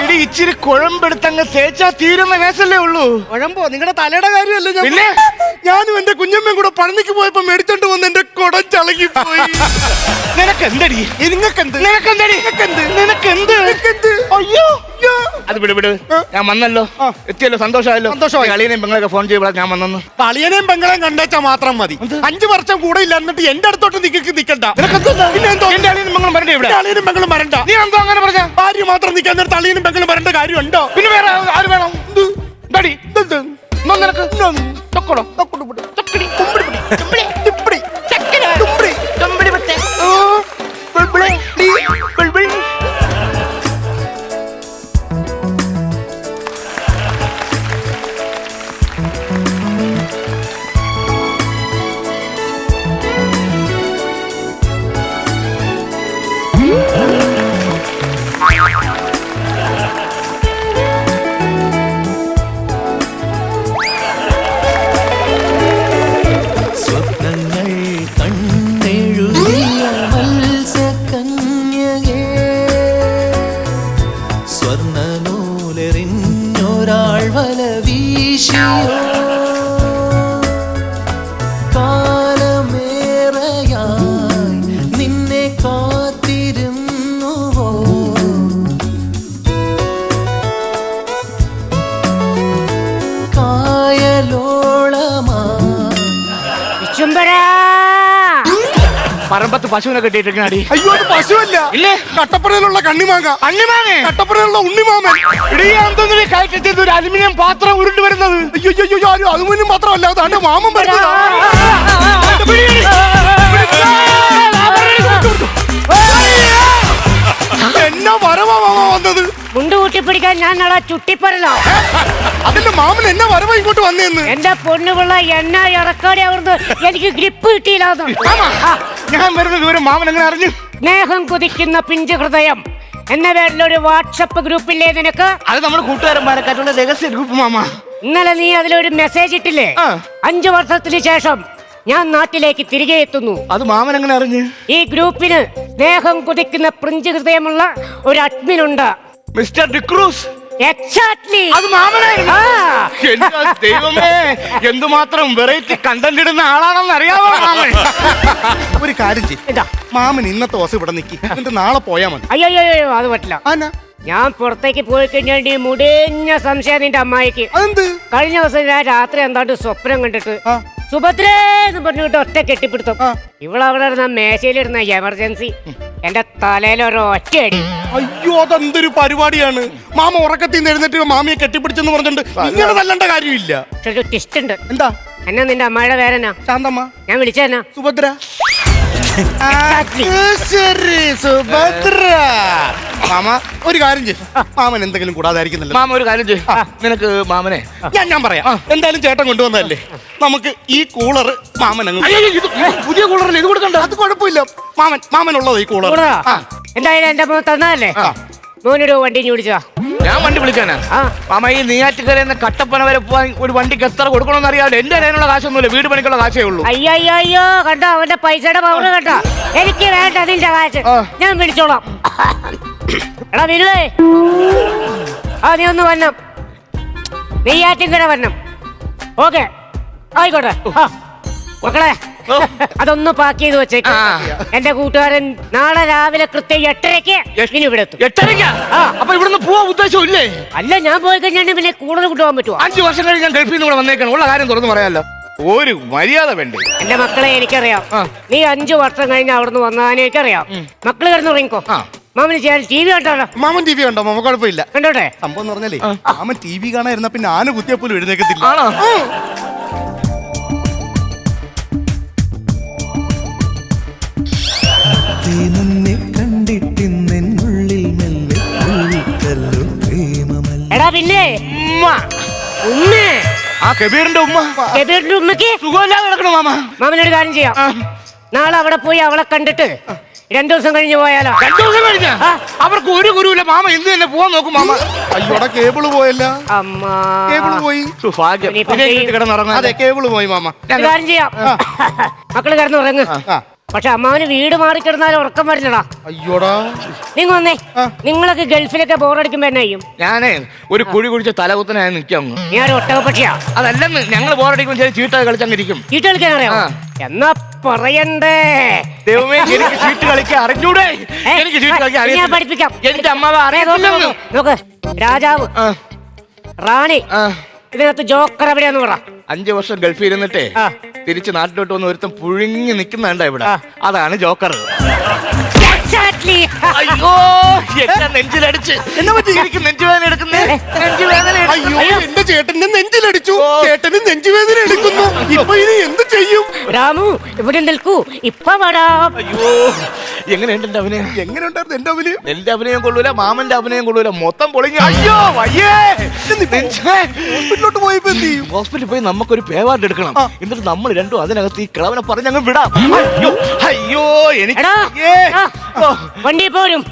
Speaker 7: ഇടി ഇച്ചിരി കുഴമ്പെടുത്തങ്ങ് തേച്ചാ തീരുന്ന കേസല്ലേ ഉള്ളൂ.
Speaker 10: കുഴമ്പോ? നിങ്ങളുടെ തലയുടെ കാര്യമല്ലേ.
Speaker 7: പിന്നെ
Speaker 10: ഞാനും എന്റെ കുഞ്ഞമ്മയും കൂടെ പഴനിക്ക് പോയപ്പോ മേടിച്ചോണ്ട് വന്ന് എന്റെ കുടം ചളകി പോയി.
Speaker 7: നിനക്കെന്തടി?
Speaker 10: നിങ്ങക്കെന്ത്?
Speaker 7: നിനക്കെന്തടി? നിനക്കെന്ത്? അയ്യോ, അത് വിട്. ഞാൻ വന്നല്ലോ, എത്തിയല്ലോ, സന്തോഷമായല്ലോ. സന്തോഷമായി. അളിയനെയും പെങ്ങളൊക്കെ ഫോൺ ചെയ്യുമ്പോൾ ഞാൻ വന്നു.
Speaker 10: അളിയനെയും പെങ്ങളെയും കണ്ടേച്ചാ മാത്രം മതി. 5 വർഷം കൂടെ ഇല്ല എന്നിട്ട് എന്റെ അടുത്തോട്ട് നിൽക്കണ്ട.
Speaker 7: എന്റെ അളിയനും പെങ്ങളും വരണ്ടേ ഇവിടെ?
Speaker 10: അളിയനും പെങ്ങളും വരണ്ട.
Speaker 7: നീ എന്തോ അങ്ങനെ പറഞ്ഞ?
Speaker 10: ഭാര്യ മാത്രം നിൽക്കാൻ നേരത്തെ അളിയനും പെങ്ങളും വരേണ്ട കാര്യമുണ്ടോ?
Speaker 7: പിന്നെ വേറെ ആര് വേണം? നിനക്ക് തൊക്കടോ?
Speaker 4: സ്വപ്നങ്ങൾ കണ്ണെഴുതിയ മത്സ്യകന്യകേ, സ്വർണ്ണനൂലെറിഞ്ഞൊരാൾ വല വീശിയോ, കാലമേറെയായി നിന്നെ കാത്തിരുന്നുവോ, കായലോളമാ
Speaker 7: പറമ്പത്ത് പശുവിനെ കെട്ടിയിട്ടിരിക്കണടി.
Speaker 10: അയ്യോ, അത് പശുവല്ല.
Speaker 7: ഇല്ലേ?
Speaker 10: കട്ടപ്പുറയിലുള്ള കണ്ണിമാങ്ങ. കട്ടപ്പുറയിലുള്ള ഉണ്ണിമാമൻ.
Speaker 7: ഒരു അലുമിനിയം പാത്രം ഉരുണ്ട് വരുന്നത്.
Speaker 10: അയ്യോ, അലുമിനിയം പാത്രമല്ല, അതാണ് മാമൻ വരുന്നത്. എന്നാ വരവാ മാമ വന്നത്?
Speaker 12: മുണ്ട് കൂട്ടിപ്പിടിക്കാൻ ഞാൻ നാളെ ചുട്ടിപ്പറലോ.
Speaker 10: അതിന്റെ മാമൻ എന്നാ വരവാ ഇങ്ങോട്ട് വന്നേന്ന്?
Speaker 12: എന്റെ പൊണ്ണുപിള്ള എന്നാ ഇറക്കാടി അവിടുന്ന് എനിക്ക് ഗ്രിപ്പ് കിട്ടിയില്ലാന്ന്.
Speaker 7: ഞാൻ വരുന്ന ദൂരം മാമൻ എങ്ങനെ അറിഞ്ഞു?
Speaker 12: സ്നേഹം കുതിക്കുന്ന പിഞ്ചു ഹൃദയം എന്ന പേരിലൊരു വാട്സപ്പ് ഗ്രൂപ്പില്ലേ നിനക്ക്?
Speaker 7: അത് നമ്മുടെ കൂട്ടുകാരന്മാരെക്കാട്ടുള്ള രഹസ്യ ഗ്രൂപ്പ് മാമ.
Speaker 12: ഇന്നലെ നീ അതിലൊരു മെസ്സേജ് ഇട്ടില്ലേ? 5 വർഷത്തിന് ശേഷം ഞാൻ നാട്ടിലേക്ക് തിരികെ എത്തുന്നു.
Speaker 7: അത് മാമൻ എങ്ങനെ അറിഞ്ഞു?
Speaker 12: ഈ ഗ്രൂപ്പിന് സ്നേഹം കുതിക്കുന്ന പിഞ്ചു ഹൃദയമുള്ള ഒരു അഡ്മിൻ ഉണ്ട്,
Speaker 7: മിസ്റ്റർ ഡിക്രൂസ്.
Speaker 12: എക്സാക്ട്ലി,
Speaker 7: അത് മാമനായിരുന്നു. ദൈവമേ, എന്തുമാത്രം വെറൈറ്റി കണ്ടന്റ് ഇടുന്ന ആളാണെന്ന് അറിയാമോ മാമൻ?
Speaker 10: ഒരു കാര്യം ചെയ്യും, മാമൻ ഇന്നത്തെ ദിവസം ഇവിടെ നിൽക്കി, എന്നിട്ട് നാളെ പോയാ മതി.
Speaker 12: അയ്യോ അത് പറ്റില്ല. ഞാൻ പുറത്തേക്ക് പോയി കഴിഞ്ഞാൽ ഈ മുടിഞ്ഞ സംശയം നിന്റെ അമ്മായിക്ക്. കഴിഞ്ഞ ദിവസം ഞാൻ രാത്രി എന്താണ്ട് സ്വപ്നം കണ്ടിട്ട് സുഭദ്രേ എന്ന് പറഞ്ഞിട്ട് ഒറ്റ കെട്ടിപ്പിടുത്തം. ഇവളവിടെ ഇരുന്ന മേശയിലിരുന്ന എമർജൻസി എന്റെ തലയിലൊരു ഒറ്റയടി.
Speaker 10: അയ്യോ, അതെന്തൊരു പരിപാടിയാണ്. മാമ ഉറക്കത്തിൽ നിന്ന് എഴുന്നേറ്റ് മാമിയെ കെട്ടിപ്പിടിച്ചെന്ന് പറഞ്ഞിട്ടുണ്ട്. ഇങ്ങനെ തല്ലണ്ട കാര്യമില്ല.
Speaker 12: പക്ഷെ ഒരു ട്വിസ്റ്റ് ഉണ്ട്.
Speaker 10: എന്താ?
Speaker 12: എന്നാ നിന്റെ അമ്മയുടെ പേരെന്നാ?
Speaker 10: ശാന്തമ്മ.
Speaker 12: ഞാൻ വിളിച്ചെന്നാ?
Speaker 10: സുഭദ്ര. ശരി, സുഭദ്ര. മാമ ഒരു കാര്യം ചെയ്യും, മാമൻ എന്തെങ്കിലും കൂടാതായിരിക്കുന്നില്ല.
Speaker 7: മാമ ഒരു കാര്യം ചെയ്യും, നിനക്ക് മാമനെ
Speaker 10: ഞാൻ പറയാം. എന്തായാലും ചേട്ടൻ കൊണ്ടുവന്നതല്ലേ, നമുക്ക് ഈ കൂളർ മാമൻ അങ്ങ്.
Speaker 7: പുതിയ കൂളറല്ലേ ഇത് കൊടുക്കണ്ട?
Speaker 10: അത് കുഴപ്പമില്ല, മാമനുള്ളത് ഈ കൂളർ.
Speaker 12: എന്തായാലും എന്റെ മോൻ തന്നതല്ലേ, മോനൊരു വണ്ടി ഓടിച്ചാ.
Speaker 6: ഞാൻ വണ്ടി വിളിക്കാനാ മാമ ഈ നെയ്യാറ്റിൻകരയിൽ കട്ടപ്പന വരെ പോവാൻ ഒരു വണ്ടിക്ക് എത്ര കൊടുക്കണമെന്ന് അറിയാമല്ലോ. എന്റെ അതിനുള്ള കാശൊന്നുമില്ല, വീട് പണിക്കുള്ള കാശേ ഉള്ളൂ.
Speaker 12: അയ്യോ കണ്ടോ അവന്റെ പൈസയുടെ പവർ കണ്ടോ. എനിക്ക് വേണ്ട അതിന്റെ കാശ്, ഞാൻ വിളിച്ചോളാം. എടാ വിരുവേ, നീ ഒന്ന് വരണം, നെയ്യാറ്റിൻകര വരണം. ഓക്കെ ആയിക്കോട്ടെ മക്കളെ, അതൊന്ന് പാക്ക് ചെയ്ത് വെച്ചേക്ക്. എന്റെ കൂട്ടുകാരൻ നാളെ രാവിലെ കൃത്യം 8:30 ഇനി ഇവിടെ എത്തും.
Speaker 6: 8:30? അപ്പൊ ഇവിടുന്ന് പോവാൻ ഉദ്ദേശം ഇല്ലേ?
Speaker 12: അല്ല, ഞാൻ പോയി കഴിഞ്ഞാൽ പിന്നെ കൂടുതൽ കൊണ്ടുപോകാൻ പറ്റുമോ?
Speaker 6: 5 വർഷം കഴിഞ്ഞ് ഞാൻ ഗൾഫിൽ നിന്ന് ഇവിടെ വന്നേക്കണം. ഉള്ള കാര്യം തുറന്ന് പറയാമല്ലോ. ഒരു മര്യാദ വേണ്ടേ?
Speaker 12: എന്റെ മക്കളെ എനിക്കറിയാം, നീ 5 വർഷം കഴിഞ്ഞ് അവിടുന്ന് വന്നാലും എനിക്കറിയാം. മക്കള് കിടന്നു ഉറങ്ങിക്കോ. മാമന് ചെയ്യാൻ TV കണ്ടോ?
Speaker 7: മാമൻ TV കണ്ടോ? മാമ കുഴപ്പമില്ല.
Speaker 12: കണ്ടോട്ടെ.
Speaker 7: സംഭവം എന്ന് പറഞ്ഞാലേ മാമൻ TV കാണാതിരുന്ന പിന്നെ ആന കുത്തിയപ്പോലും എഴുന്നേക്കത്തില്ല.
Speaker 12: എടാ പിന്നെ
Speaker 6: കബീറിന്റെ
Speaker 12: ഉമ്മക്ക്
Speaker 6: സുഖമില്ലാതെ കിടക്കണം മാമ.
Speaker 12: മാമനൊരു കാര്യം ചെയ്യാം, നാളെ അവിടെ പോയി അവളെ കണ്ടിട്ട് 2 ദിവസം കഴിഞ്ഞ് പോയാലോ?
Speaker 6: 2 ദിവസം കഴിഞ്ഞ അവർക്ക് ഒരു ഗുരുവില്ല മാമ. ഇന്ന് തന്നെ പോവാൻ നോക്കും മാമ.
Speaker 7: അയ്യോടെ കേബിള് പോയല്ല. കേബിള് പോയി. അതെ, കേബിള് പോയി മാമ.
Speaker 12: ഒരു കാര്യം ചെയ്യാം, മക്കള് കിടന്നുറങ്ങ്. പക്ഷെ അമ്മാവന് വീട് മാറി കിടന്നാലും ഉറക്കം വരില്ലടാ.
Speaker 7: അയ്യോടാ,
Speaker 12: നിങ്ങൾ വന്നേ. നിങ്ങളൊക്കെ ഗൾഫിലൊക്കെ ബോറടിക്കുമ്പോ എന്നാ ചെയ്യും?
Speaker 6: ഞാനേ ഒരു കുഴി കുഴിച്ച തലകുത്തനായി നിൽക്കാം.
Speaker 12: ഞാൻ ഒരു ഒട്ടകപ്പക്ഷിയാ.
Speaker 6: അതല്ലെന്ന്, ഞങ്ങൾ ബോറടിക്കുമ്പോൾ ചില ചീട്ട കളിച്ചങ്ങിരിക്കും.
Speaker 12: ചീട്ട് കളിക്കാൻ അറിയാം? എന്നാ പറയണ്ടേ.
Speaker 6: ദൈവമേ, എനിക്ക് ചീട്ട് കളിക്കാൻ അറിഞ്ഞൂടെ? എനിക്ക് ചീട്ട് കളിക്കാൻ
Speaker 12: ഞാൻ പഠിപ്പിക്കാം.
Speaker 6: എന്റെ അമ്മാവ അറിയാം.
Speaker 12: നോക്ക്, രാജാവ്, റാണി, ഇതിനകത്ത് ജോക്കർ എവിടെയാന്ന് പറ.
Speaker 6: 5 വർഷം ഗൾഫിൽ ഇരുന്നിട്ടേ തിരിച്ച് നാട്ടിലോട്ട് വന്ന് ഒരുത്തം പുഴുങ്ങി നിൽക്കുന്നുണ്ട് ഇവിടെ. അതാണ് ജോക്കർ. അയ്യോ, എന്റെ നെഞ്ചിലടിച്ച്. എനിക്ക് നെഞ്ചുവേദന എടുക്കുന്നേ.
Speaker 7: അയ്യോ, എന്റെ ചേട്ടന്റെ നെഞ്ചിലടിച്ചു. ചേട്ടന് നെഞ്ചുവേദന എടുക്കുന്നു. ഇപ്പൊ ഇനി എന്ത് ചെയ്യും?
Speaker 12: രാമു, ഇവിടെ നിൽക്കൂ, ഇപ്പൊ വരാം.
Speaker 6: അയ്യോ, എങ്ങനെയുണ്ട് എന്റെ അഭിനയം?
Speaker 7: എങ്ങനെയുണ്ടായിരുന്നു എന്റെ അഭിനയം?
Speaker 6: എന്റെ അഭിനയം കൊള്ളൂല, മാമന്റെ അഭിനയം കൊള്ളൂല, മൊത്തം പൊളിഞ്ഞു. അയ്യോ വയ്യേ.
Speaker 7: ഹോസ്പിറ്റലിലോട്ട് പോയപ്പോ എന്ത് ചെയ്യും?
Speaker 6: ഹോസ്പിറ്റലിൽ പോയി നമുക്കൊരു പേവാർഡ് എടുക്കണം. എന്നിട്ട് നമ്മൾ രണ്ടും അതിനകത്ത് ഈ കിളവനെ പറഞ്ഞ് അങ്ങ് വിടാം. അയ്യോ അയ്യോ, എനിക്ക്
Speaker 12: വണ്ടി പോരും.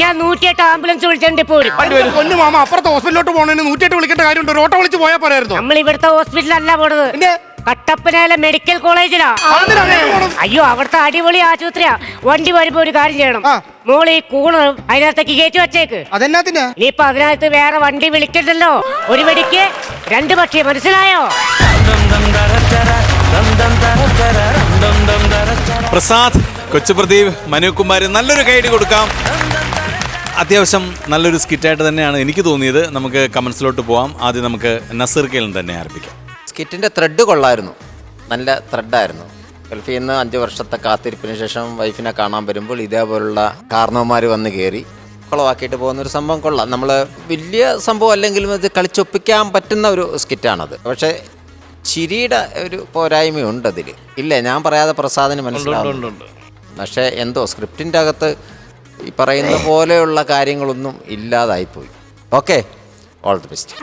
Speaker 12: ഞാൻ 108 ആംബുലൻസ് വിളിച്ചെന്റെ പോരും.
Speaker 7: പൊന്നു മാമ, അപ്പുറത്തെ ഹോസ്പിറ്റലിലോട്ട് പോകണേന് 108 വിളിക്കേണ്ട കാര്യമുണ്ട്. ഒരു ഓട്ടോ വിളിച്ച് പോയാൽ പോരായിരുന്നു?
Speaker 12: നമ്മൾ ഇവിടുത്തെ ഹോസ്പിറ്റലല്ല പോണത്, കട്ടപ്പനയിലെ മെഡിക്കൽ കോളേജിലാ. അയ്യോ, അവിടുത്തെ അടിപൊളി ആശുപത്രിയാ. വണ്ടി വരുമ്പോ ഒരു കാര്യം ചെയ്യണം, മോള് ഈ കൂണ് അതിനകത്തേക്ക് കയറ്റി വെച്ചേക്ക്.
Speaker 7: അതെന്നാത്തിനാ?
Speaker 12: ഇനിയിപ്പൊ അതിനകത്ത് വേറെ വണ്ടി വിളിക്കണ്ടല്ലോ. ഒരു വെടിക്ക് 2 പക്ഷി, മനസ്സിലായോ?
Speaker 3: പ്രസാദ്, കൊച്ചു പ്രദീപ്, മനുകുമാർ, നല്ലൊരു കൈഡി കൊടുക്കാം. അത്യാവശ്യം നല്ലൊരു സ്കിറ്റായിട്ട് തന്നെയാണ് എനിക്ക് തോന്നിയത്. നമുക്ക് കമൻസിലോട്ട് പോവാം. ആദ്യം നമുക്ക് നസീർക്കയിൽ തന്നെ ആരംഭിക്കാം.
Speaker 1: സ്കിറ്റിൻ്റെ ത്രെഡ് കൊള്ളായിരുന്നു, നല്ല ത്രെഡായിരുന്നു. ഗൾഫിൽ നിന്ന് 5 വർഷത്തെ കാത്തിരിപ്പിന് ശേഷം വൈഫിനെ കാണാൻ വരുമ്പോൾ ഇതേപോലുള്ള കാരണവന്മാർ വന്ന് കയറി കുളവാക്കിയിട്ട് പോകുന്നൊരു സംഭവം കൊള്ളാം. നമ്മൾ വലിയ സംഭവം അല്ലെങ്കിലും ഇത് കളിച്ചൊപ്പിക്കാൻ പറ്റുന്ന ഒരു സ്കിറ്റാണത്. പക്ഷേ ചിരിയുടെ ഒരു പോരായ്മയുണ്ട് അതിൽ. ഇല്ല, ഞാൻ പറയാതെ പ്രസാദിന് മനസ്സിലാവുന്നുണ്ട്. പക്ഷേ എന്തോ സ്ക്രിപ്റ്റിൻ്റെ അകത്ത് ഈ പറയുന്ന പോലെയുള്ള കാര്യങ്ങളൊന്നും ഇല്ലാതായിപ്പോയി. Okay, all the best.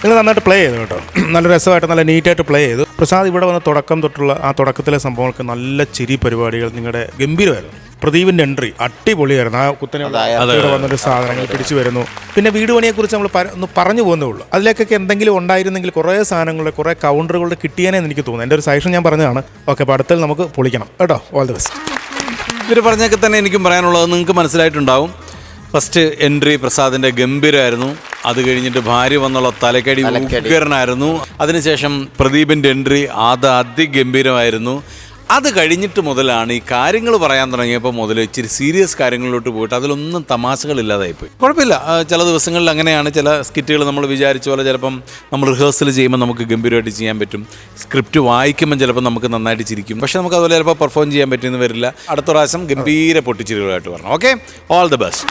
Speaker 8: നിങ്ങൾ നന്നായിട്ട് പ്ലേ ചെയ്തു കേട്ടോ. നല്ല രസമായിട്ട് നല്ല നീറ്റായിട്ട് പ്ലേ ചെയ്തു. പ്രസാദ് ഇവിടെ വന്ന തുടക്കം തൊട്ടുള്ള ആ തുടക്കത്തിലെ സംഭവങ്ങൾക്ക് നല്ല ചിരി പരിപാടികൾ നിങ്ങളുടെ ഗംഭീരമായിരുന്നു. പ്രദീപിൻ്റെ എൻട്രി അടിപൊളിയായിരുന്നു. ആ കുത്തനെ വന്നൊരു സാധനങ്ങൾ പിടിച്ചു വരുന്നു. പിന്നെ വീട് പണിയെക്കുറിച്ച് നമ്മൾ ഒന്ന് പറഞ്ഞു പോകുന്നേ ഉള്ളൂ. അതിലേക്കൊക്കെ എന്തെങ്കിലും ഉണ്ടായിരുന്നെങ്കിൽ കുറേ സാധനങ്ങളുടെ കുറേ കൗണ്ടറുകളുടെ കിട്ടിയാനെന്ന് എനിക്ക് തോന്നുന്നു. എൻ്റെ ഒരു സജഷൻ ഞാൻ പറഞ്ഞതാണ്. ഓക്കെ, അപ്പോൾ അടുത്തൽ നമുക്ക് പൊളിക്കണം കേട്ടോ. All the best.
Speaker 3: ഇവർ പറഞ്ഞൊക്കെ തന്നെ എനിക്കും പറയാനുള്ളത് നിങ്ങൾക്ക് മനസ്സിലായിട്ടുണ്ടാവും. ഫസ്റ്റ് എൻട്രി പ്രസാദിൻ്റെ ഗംഭീരമായിരുന്നു. അത് കഴിഞ്ഞിട്ട് ഭാര്യ വന്നുള്ള തലക്കടി ഉഗ്രനായിരുന്നു. അതിനുശേഷം പ്രദീപിൻ്റെ എൻട്രി അത് അതിഗംഭീരമായിരുന്നു. അത് കഴിഞ്ഞിട്ട് മുതലാണ് ഈ കാര്യങ്ങൾ പറയാൻ തുടങ്ങിയപ്പോൾ മുതൽ ഇച്ചിരി സീരിയസ് കാര്യങ്ങളിലോട്ട് പോയിട്ട് അതിലൊന്നും തമാശകളില്ലാതായിപ്പോയി. കുഴപ്പമില്ല, ചില ദിവസങ്ങളിൽ അങ്ങനെയാണ്. ചില സ്കിറ്റുകൾ നമ്മൾ വിചാരിച്ച പോലെ ചിലപ്പം നമ്മൾ റിഹേഴ്സൽ ചെയ്യുമ്പോൾ നമുക്ക് ഗംഭീരമായിട്ട് ചെയ്യാൻ പറ്റും. സ്ക്രിപ്റ്റ് വായിക്കുമ്പോൾ ചിലപ്പോൾ നമുക്ക് നന്നായിട്ട് ചിരിക്കും. പക്ഷേ നമുക്ക് അതുപോലെ ചിലപ്പോൾ പെർഫോം ചെയ്യാൻ പറ്റുമെന്ന് വരില്ല. അടുത്ത പ്രാവശ്യം ഗംഭീര പൊട്ടിച്ചിരികളായിട്ട് പറഞ്ഞു. Okay, all the best.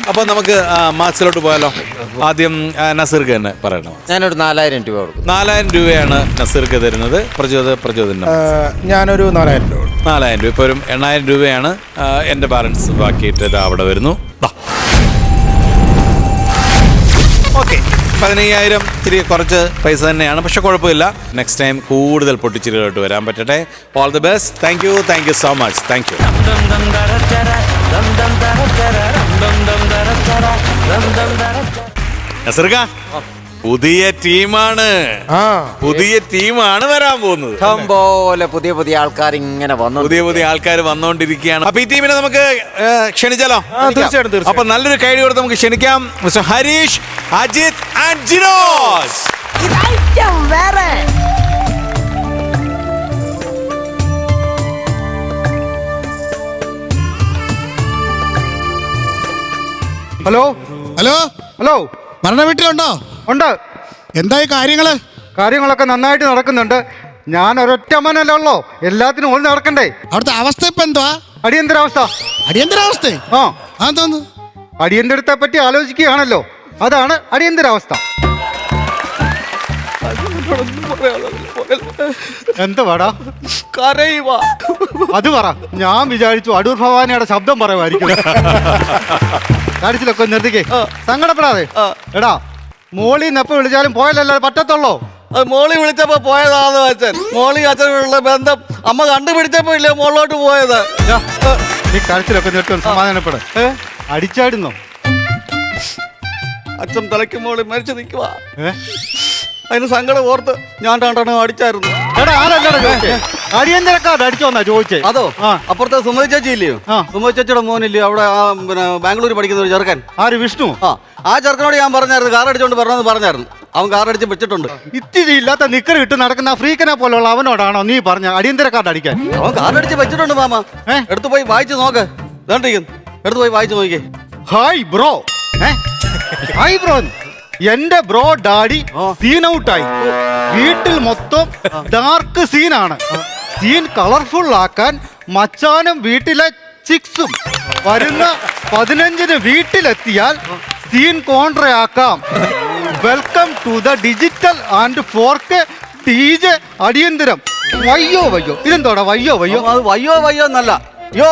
Speaker 3: അപ്പോൾ നമുക്ക് മാർക്സിലോട്ട് പോയാലോ? ആദ്യം നസീർക്ക് തന്നെ പറയണം.
Speaker 1: ഞാനൊരു 4000 രൂപ കൊടുക്കും.
Speaker 3: 4000 രൂപയാണ് നസീർക്ക് തരുന്നത്. പ്രചോദനം
Speaker 8: ഞാനൊരു 4000 രൂപ.
Speaker 3: 4000 രൂപ. ഇപ്പോൾ ഒരു 8000 രൂപയാണ് എൻ്റെ ബാലൻസ് ബാക്കിയിട്ട് അവിടെ വരുന്നു. ഓക്കെ, 15000 ഇത്തിരി കുറച്ച് പൈസ തന്നെയാണ്, പക്ഷെ കുഴപ്പമില്ല. നെക്സ്റ്റ് ടൈം കൂടുതൽ പൊട്ടിച്ചിരികളായിട്ട് വരാൻ പറ്റട്ടെ. All the best. Thank you so much. Thank you. നസീർക്ക, പുതിയ ടീമാണ് വരാൻ പോകുന്നത്.
Speaker 1: പോലെ പുതിയ പുതിയ ആൾക്കാർ ഇങ്ങനെ വന്നു,
Speaker 3: പുതിയ ആൾക്കാർ വന്നുകൊണ്ടിരിക്കുകയാണ്. അപ്പൊ ഈ ടീമിനെ നമുക്ക് ക്ഷണിച്ചാലോ?
Speaker 8: തീർച്ചയായിട്ടും.
Speaker 3: അപ്പൊ നല്ലൊരു കൈ കൊടുത്ത് നമുക്ക് ക്ഷണിക്കാം. Mister Harish, Ajith and Jinos.
Speaker 7: Hello
Speaker 8: hello
Speaker 7: hello,
Speaker 8: മരണ വീട്ടിലുണ്ടോ?
Speaker 7: ഉണ്ട്.
Speaker 8: എന്തായി
Speaker 7: കാര്യങ്ങളൊക്കെ നന്നായിട്ട് നടക്കുന്നുണ്ട്. ഞാൻ ഒരൊറ്റ അമ്മനല്ലേ ഉള്ളോ, എല്ലാത്തിനും ഓടി നടക്കണ്ടേ.
Speaker 8: അവിടുത്തെ അവസ്ഥ ഇപ്പൊ എന്തുവാ?
Speaker 7: അടിയന്തരാവസ്ഥ.
Speaker 8: അടിയന്തരാവസ്ഥ?
Speaker 7: ആ,
Speaker 8: അതെന്തോന്ന്?
Speaker 7: അടിയന്തരത്തെ പറ്റി ആലോചിക്കുകയാണല്ലോ, അതാണ് അടിയന്തരാവസ്ഥ. എന്താ പാടാ? അത് പറ. ഞാൻ വിചാരിച്ചു അടൂർ ഭവാനിയുടെ ശബ്ദം പറയുമായിരിക്കും. കാര്യത്തിലൊക്കെ നിർത്തിക്കേ, സങ്കടപ്പെടാതെ. എടാ, മോളിന്ന് എപ്പോ വിളിച്ചാലും പോയാലല്ലേ പറ്റത്തുള്ളോ?
Speaker 13: മോളി വിളിച്ചപ്പോ പോയതാന്ന് അച്ഛൻ. മോളി അച്ഛനുള്ള ബന്ധം അമ്മ കണ്ടുപിടിച്ചപ്പോ ഇല്ലേ മോളിലോട്ട് പോയത്.
Speaker 7: ഈ കാര്യത്തിലൊക്കെ നിർത്തും, സമാധാനപ്പെട. അടിച്ചാടുന്നോ?
Speaker 13: അച്ഛൻ തലയ്ക്ക് മോളി മരിച്ചു നിൽക്കുവാ. അതിന് സങ്കടം ഓർത്ത് ഞാൻ രണ്ടെണ്ണം അടിച്ചായിരുന്നു.
Speaker 7: അടിയന്തരക്കാർ അടിച്ചോന്നാ ചോദിച്ചേ.
Speaker 13: അതോ, അപ്പുറത്തെ സുമതി ചേച്ചി ഇല്ലയോ? സുമതി ചേച്ചിയുടെ മോനില്ലയോ അവിടെ പിന്നെ ബാംഗ്ലൂർ പഠിക്കുന്ന ഒരു ചെറുക്കൻ?
Speaker 7: ആര്? വിഷ്ണു.
Speaker 13: ആ ചെറുക്കനോട് ഞാൻ പറഞ്ഞായിരുന്നു കാർ അടിച്ചോണ്ട് പറഞ്ഞെന്ന് പറഞ്ഞായിരുന്നു. അവൻ കാർ അടിച്ച് വെച്ചിട്ടുണ്ട്.
Speaker 7: ഇത്തിരി ഇല്ലാത്ത നിക്കർ ഇട്ട് നടക്കുന്ന ഫ്രീക്കനെ പോലുള്ള അവനോടാണോ നീ പറഞ്ഞ അടിയന്തരക്കാർഡ് അടിക്കാൻ?
Speaker 13: അവൻ കാർ അടിച്ച് വെച്ചിട്ടുണ്ട് മാമ. എടുത്തു പോയി വായിച്ചു നോക്ക്. എടുത്തു പോയി വായിച്ചു നോക്കിയേ.
Speaker 7: Hi bro. Hi bro. എന്റെ ബ്രോ ഡാഡി സീൻ ഔട്ടായി. വീട്ടിൽ മൊത്തം ഡാർക്ക് സീനാണ്. സീൻ കളർഫുൾ ആക്കാൻ മച്ചാനും വീട്ടിലെ ചിക്സും വരുന്ന 15-ന് വീട്ടിലെത്തിയാൽ സീൻ കോൺട്രയാക്കാം. Welcome to the digital and 4K DJ അടിയന്തരം. വയ്യോ വയ്യോ. ഇതെന്തോടാ വയ്യോ വയ്യോ?
Speaker 13: അത് വയ്യോ എന്നല്ല, യോ